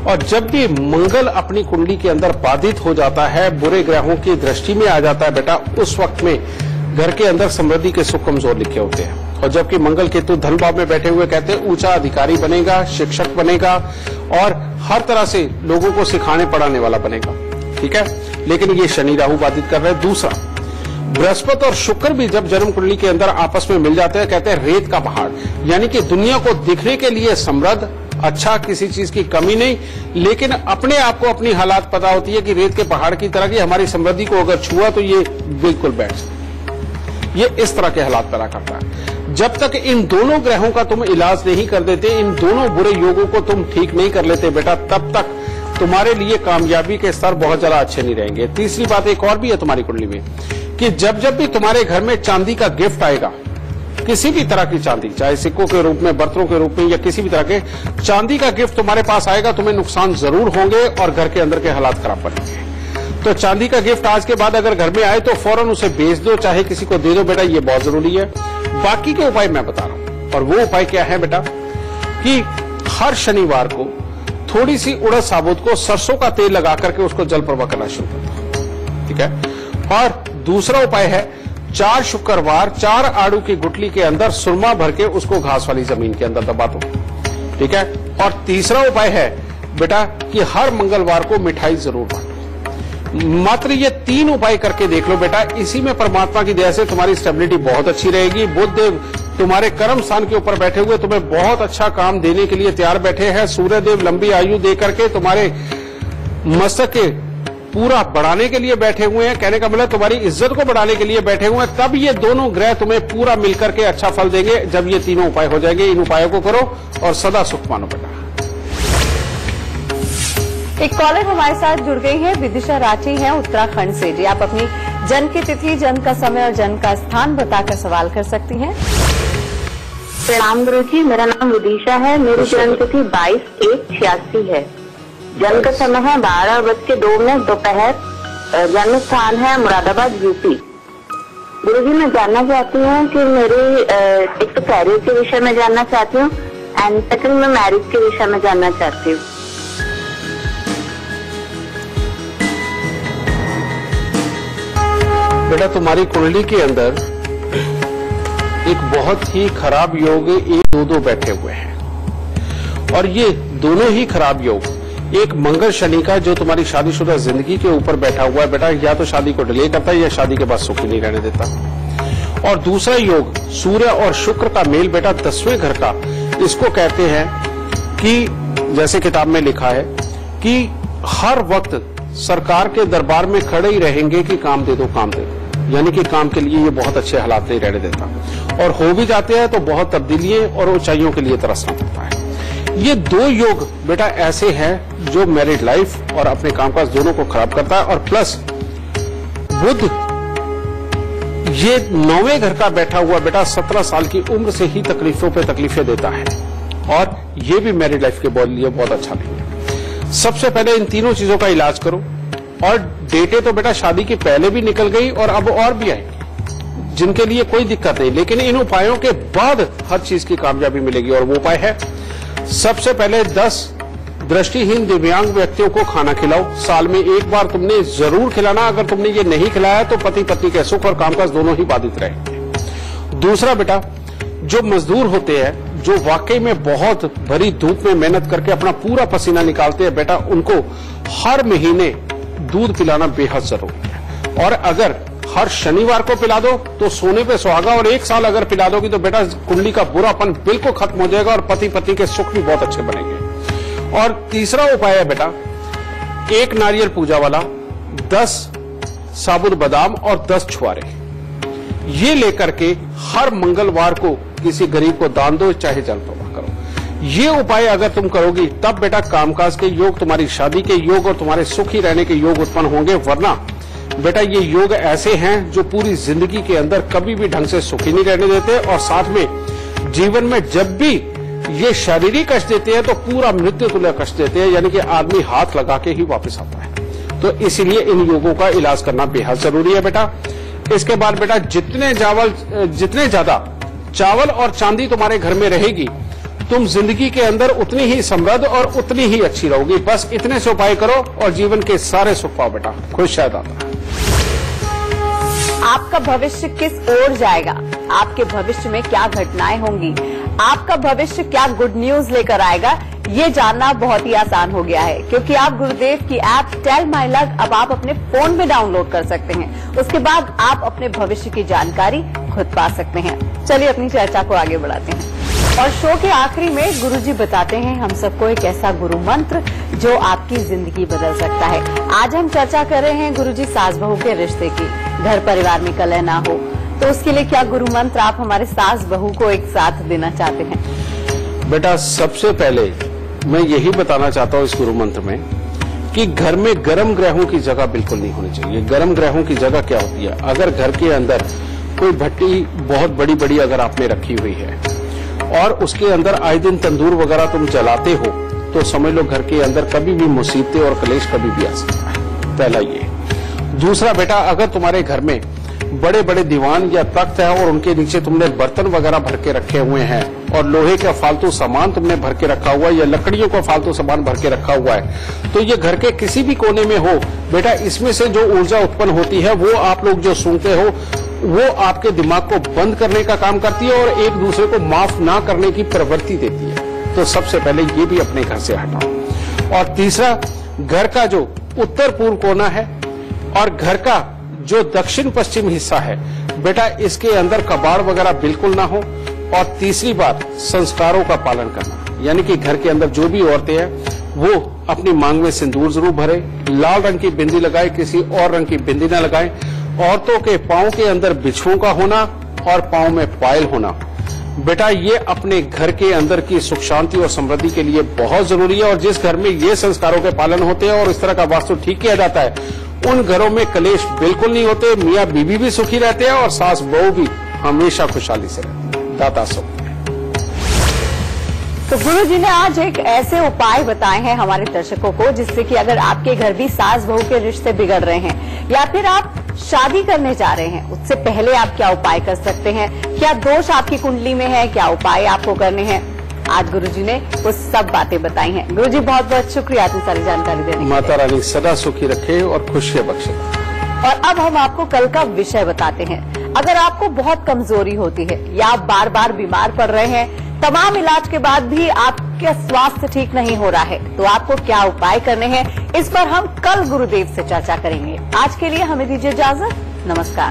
और जब भी मंगल अपनी कुंडली के अंदर बाधित हो जाता है, बुरे ग्रहों की दृष्टि में आ जाता है बेटा, उस वक्त में घर के अंदर समृद्धि के सुख कमजोर लिखे होते हैं। और जबकि मंगल केतु धन भाव में बैठे हुए कहते हैं ऊंचा अधिकारी बनेगा, शिक्षक बनेगा और हर तरह से लोगों को सिखाने पढ़ाने वाला बनेगा। ठीक है। लेकिन ये शनि राहु बाधित कर रहे हैं। दूसरा, बृहस्पति और शुक्र भी जब जन्म कुंडली के अंदर आपस में मिल जाते हैं, कहते हैं रेत का पहाड़, यानी कि दुनिया को दिखने के लिए समृद्ध, अच्छा, किसी चीज की कमी नहीं, लेकिन अपने आप को अपनी हालात पता होती है कि रेत के पहाड़ की तरह की हमारी समृद्धि को अगर छुआ तो ये बिल्कुल बैठ सकता, ये इस तरह के हालात पैदा करता है। जब तक इन दोनों ग्रहों का तुम इलाज नहीं कर देते, इन दोनों बुरे योगों को तुम ठीक नहीं कर लेते बेटा, तब तक तुम्हारे लिए कामयाबी के स्तर बहुत ज्यादा अच्छे नहीं रहेंगे। तीसरी बात एक और भी है तुम्हारी कुंडली में कि जब जब भी तुम्हारे घर में चांदी का गिफ्ट आएगा, किसी भी तरह की चांदी, चाहे सिक्कों के रूप में, बर्तनों के रूप में, या किसी भी तरह के चांदी का गिफ्ट तुम्हारे पास आएगा, तुम्हें नुकसान जरूर होंगे और घर के अंदर के हालात खराब पड़ेंगे। तो चांदी का गिफ्ट आज के बाद अगर घर में आए तो फौरन उसे बेच दो, चाहे किसी को दे दो बेटा, ये बहुत जरूरी है। बाकी के उपाय मैं बता रहा हूं, और वो उपाय क्या है बेटा कि हर शनिवार को थोड़ी सी उड़द साबुत को सरसों का तेल लगा करके उसको जल प्रवाह करना शुरू कर दो, ठीक है। और दूसरा उपाय है 4 शुक्रवार 4 आड़ू की गुठली के अंदर सुरमा भर के उसको घास वाली जमीन के अंदर दबा दो, ठीक है। और तीसरा उपाय है बेटा कि हर मंगलवार को मिठाई जरूर बांटो। मात्र ये 3 उपाय करके देख लो बेटा, इसी में परमात्मा की दया से तुम्हारी स्टेबिलिटी बहुत अच्छी रहेगी। बुध देव तुम्हारे कर्म स्थान के ऊपर बैठे हुए तुम्हें बहुत अच्छा काम देने के लिए तैयार बैठे हैं। सूर्य देव लंबी आयु दे करके तुम्हारे मस्तक के पूरा बढ़ाने के लिए बैठे हुए हैं, कहने का मतलब तुम्हारी इज्जत को बढ़ाने के लिए बैठे हुए हैं। तब ये दोनों ग्रह तुम्हें पूरा मिलकर के अच्छा फल देंगे जब ये तीनों उपाय हो जाएंगे। इन उपायों को करो और सदा सुख मानो बेटा। एक कॉलर हमारे साथ जुड़ गई है, विदिशा राठी है उत्तराखंड से। जी, आप अपनी जन्म की तिथि, जन्म का समय और जन्म का स्थान बताकर सवाल कर सकती हैं। प्रणाम गुरुजी, मेरा नाम विदिशा है। मेरी जन्म तिथि 22/1/86 है। जन्म का समय है 12:02 दोपहर। जन्म स्थान है मुरादाबाद, यूपी। गुरुजी, मैं जानना चाहती हूँ कि मेरे एक तो कैरियर के विषय में जानना चाहती हूँ एंड सेकंड में मैरिज के विषय में जानना चाहती हूँ। बेटा तुम्हारी कुंडली के अंदर एक बहुत ही खराब योग 1-2-2 बैठे हुए हैं, और ये दोनों ही खराब योग एक मंगल शनि का जो तुम्हारी शादीशुदा जिंदगी के ऊपर बैठा हुआ है बेटा, या तो शादी को डिले करता है या शादी के बाद सुखी नहीं रहने देता। और दूसरा योग सूर्य और शुक्र का मेल बेटा 10वें घर का, इसको कहते हैं कि जैसे किताब में लिखा है कि हर वक्त सरकार के दरबार में खड़े ही रहेंगे कि काम दे दो, काम दे दो, यानी कि काम के लिए ये बहुत अच्छे हालात नहीं रहने देता। और हो भी जाते हैं तो बहुत तब्दीलियां और ऊंचाइयों के लिए तरसना पड़ता है। ये 2 योग बेटा ऐसे हैं जो मैरिड लाइफ और अपने कामकाज दोनों को खराब करता है। और प्लस बुध ये 9वें घर का बैठा हुआ बेटा 17 साल की उम्र से ही तकलीफों पे तकलीफें देता है, और ये भी मैरिड लाइफ के लिए बहुत अच्छा नहीं है। सबसे पहले इन तीनों चीजों का इलाज करो, और डेटें तो बेटा शादी के पहले भी निकल गई और अब और भी आएंगी, जिनके लिए कोई दिक्कत नहीं, लेकिन इन उपायों के बाद हर चीज की कामयाबी मिलेगी। और वो उपाय है, सबसे पहले 10 दृष्टिहीन दिव्यांग व्यक्तियों को खाना खिलाओ। साल में एक बार तुमने जरूर खिलाना। अगर तुमने ये नहीं खिलाया तो पति पत्नी के सुख और कामकाज दोनों ही बाधित रहेंगे। दूसरा बेटा, जो मजदूर होते हैं, जो वाकई में बहुत भरी धूप में मेहनत करके अपना पूरा पसीना निकालते हैं बेटा, उनको हर महीने दूध पिलाना बेहद जरूरी है। और अगर हर शनिवार को पिला दो तो सोने पे सुहागा, और 1 साल अगर पिला दोगी तो बेटा कुंडली का बुरापन बिल्कुल खत्म हो जाएगा और पति पत्नी के सुख भी बहुत अच्छे बनेंगे। और तीसरा उपाय है बेटा, 1 नारियल पूजा वाला, 10 साबुत बादाम और 10 छुआरे, ये लेकर के हर मंगलवार को किसी गरीब को दान दो, चाहे जल प्रवाह करो। ये उपाय अगर तुम करोगी तब बेटा कामकाज के योग, तुम्हारी शादी के योग और तुम्हारे सुखी रहने के योग उत्पन्न होंगे। वरना बेटा ये योग ऐसे हैं जो पूरी जिंदगी के अंदर कभी भी ढंग से सुखी नहीं रहने देते, और साथ में जीवन में जब भी ये शारीरिक कष्ट देते हैं तो पूरा मृत्यु तुल्य कष्ट देते हैं, यानी कि आदमी हाथ लगा के ही वापस आता है। तो इसीलिए इन योगों का इलाज करना बेहद जरूरी है बेटा। इसके बाद बेटा जितने ज्यादा चावल और चांदी तुम्हारे घर में रहेगी, तुम जिंदगी के अंदर उतनी ही समृद्ध और उतनी ही अच्छी रहोगी। बस इतने से उपाय करो और जीवन के सारे सुख पाओ बेटा। खुश शायद आता। आपका भविष्य किस ओर जाएगा, आपके भविष्य में क्या घटनाएं होंगी, आपका भविष्य क्या गुड न्यूज लेकर आएगा, ये जानना बहुत ही आसान हो गया है, क्योंकि आप गुरुदेव की ऐप टेल माई लक अब आप अपने फोन में डाउनलोड कर सकते हैं। उसके बाद आप अपने भविष्य की जानकारी खुद पा सकते हैं। चलिए अपनी चर्चा को आगे बढ़ाते हैं और शो के आखिरी में गुरुजी बताते हैं हम सबको एक ऐसा गुरु मंत्र जो आपकी जिंदगी बदल सकता है। आज हम चर्चा कर रहे हैं गुरुजी सास बहू के रिश्ते की। घर परिवार में कलह ना हो तो उसके लिए क्या गुरु मंत्र आप हमारे सास बहू को एक साथ देना चाहते हैं? बेटा, सबसे पहले मैं यही बताना चाहता हूँ इस गुरु मंत्र में कि घर में गर्म ग्रहों की जगह बिल्कुल नहीं होनी चाहिए। गर्म ग्रहों की जगह क्या होती है? अगर घर के अंदर कोई भट्टी बहुत बड़ी बड़ी अगर आपने रखी हुई है और उसके अंदर आए दिन तंदूर वगैरह तुम जलाते हो तो समझ लो घर के अंदर कभी भी मुसीबतें और कलेश कभी भी आ सकता है। पहला ये। दूसरा बेटा, अगर तुम्हारे घर में बड़े बड़े दीवान या तख्त है और उनके नीचे तुमने बर्तन वगैरह भर के रखे हुए हैं और लोहे का फालतू सामान तुमने भर के रखा हुआ है या लकड़ियों का फालतू सामान भर के रखा हुआ है, तो ये घर के किसी भी कोने में हो बेटा, इसमें से जो ऊर्जा उत्पन्न होती है वो आप लोग जो सुनते हो वो आपके दिमाग को बंद करने का काम करती है और एक दूसरे को माफ ना करने की प्रवृत्ति देती है। तो सबसे पहले ये भी अपने घर से हटाओ। और तीसरा, घर का जो उत्तर पूर्व कोना है और घर का जो दक्षिण पश्चिम हिस्सा है बेटा, इसके अंदर कबाड़ वगैरह बिल्कुल ना हो। और तीसरी बात, संस्कारों का पालन करना, यानी कि घर के अंदर जो भी औरतें हैं वो अपनी मांग में सिंदूर जरूर भरे, लाल रंग की बिंदी लगाए, किसी और रंग की बिंदी ना लगाए। औरतों के पांव के अंदर बिछुओं का होना और पांव में पायल होना बेटा, ये अपने घर के अंदर की सुख शांति और समृद्धि के लिए बहुत जरूरी है। और जिस घर में ये संस्कारों के पालन होते हैं और इस तरह का वास्तु ठीक किया जाता है, उन घरों में कलेश बिल्कुल नहीं होते, मियाँ बीवी भी सुखी रहते हैं और सास बहू भी हमेशा खुशहाली से रहते हैं। दाता सुख। तो गुरु जी ने आज एक ऐसे उपाय बताए हैं हमारे दर्शकों को जिससे कि अगर आपके घर भी सास बहू के रिश्ते बिगड़ रहे हैं या फिर आप शादी करने जा रहे हैं, उससे पहले आप क्या उपाय कर सकते हैं, क्या दोष आपकी कुंडली में है, क्या उपाय आपको करने हैं, आज गुरुजी ने वो सब बातें बताई हैं। गुरुजी बहुत बहुत शुक्रिया इतनी सारी जानकारी देने के लिए। माता रानी सदा सुखी रखे और खुशियां बख्शे। और अब हम आपको कल का विषय बताते हैं। अगर आपको बहुत कमजोरी होती है या आप बार बार बीमार पड़ रहे हैं, तमाम इलाज के बाद भी आपका स्वास्थ्य ठीक नहीं हो रहा है, तो आपको क्या उपाय करने हैं, इस पर हम कल गुरुदेव से चर्चा करेंगे। आज के लिए हमें दीजिए इजाजत। नमस्कार।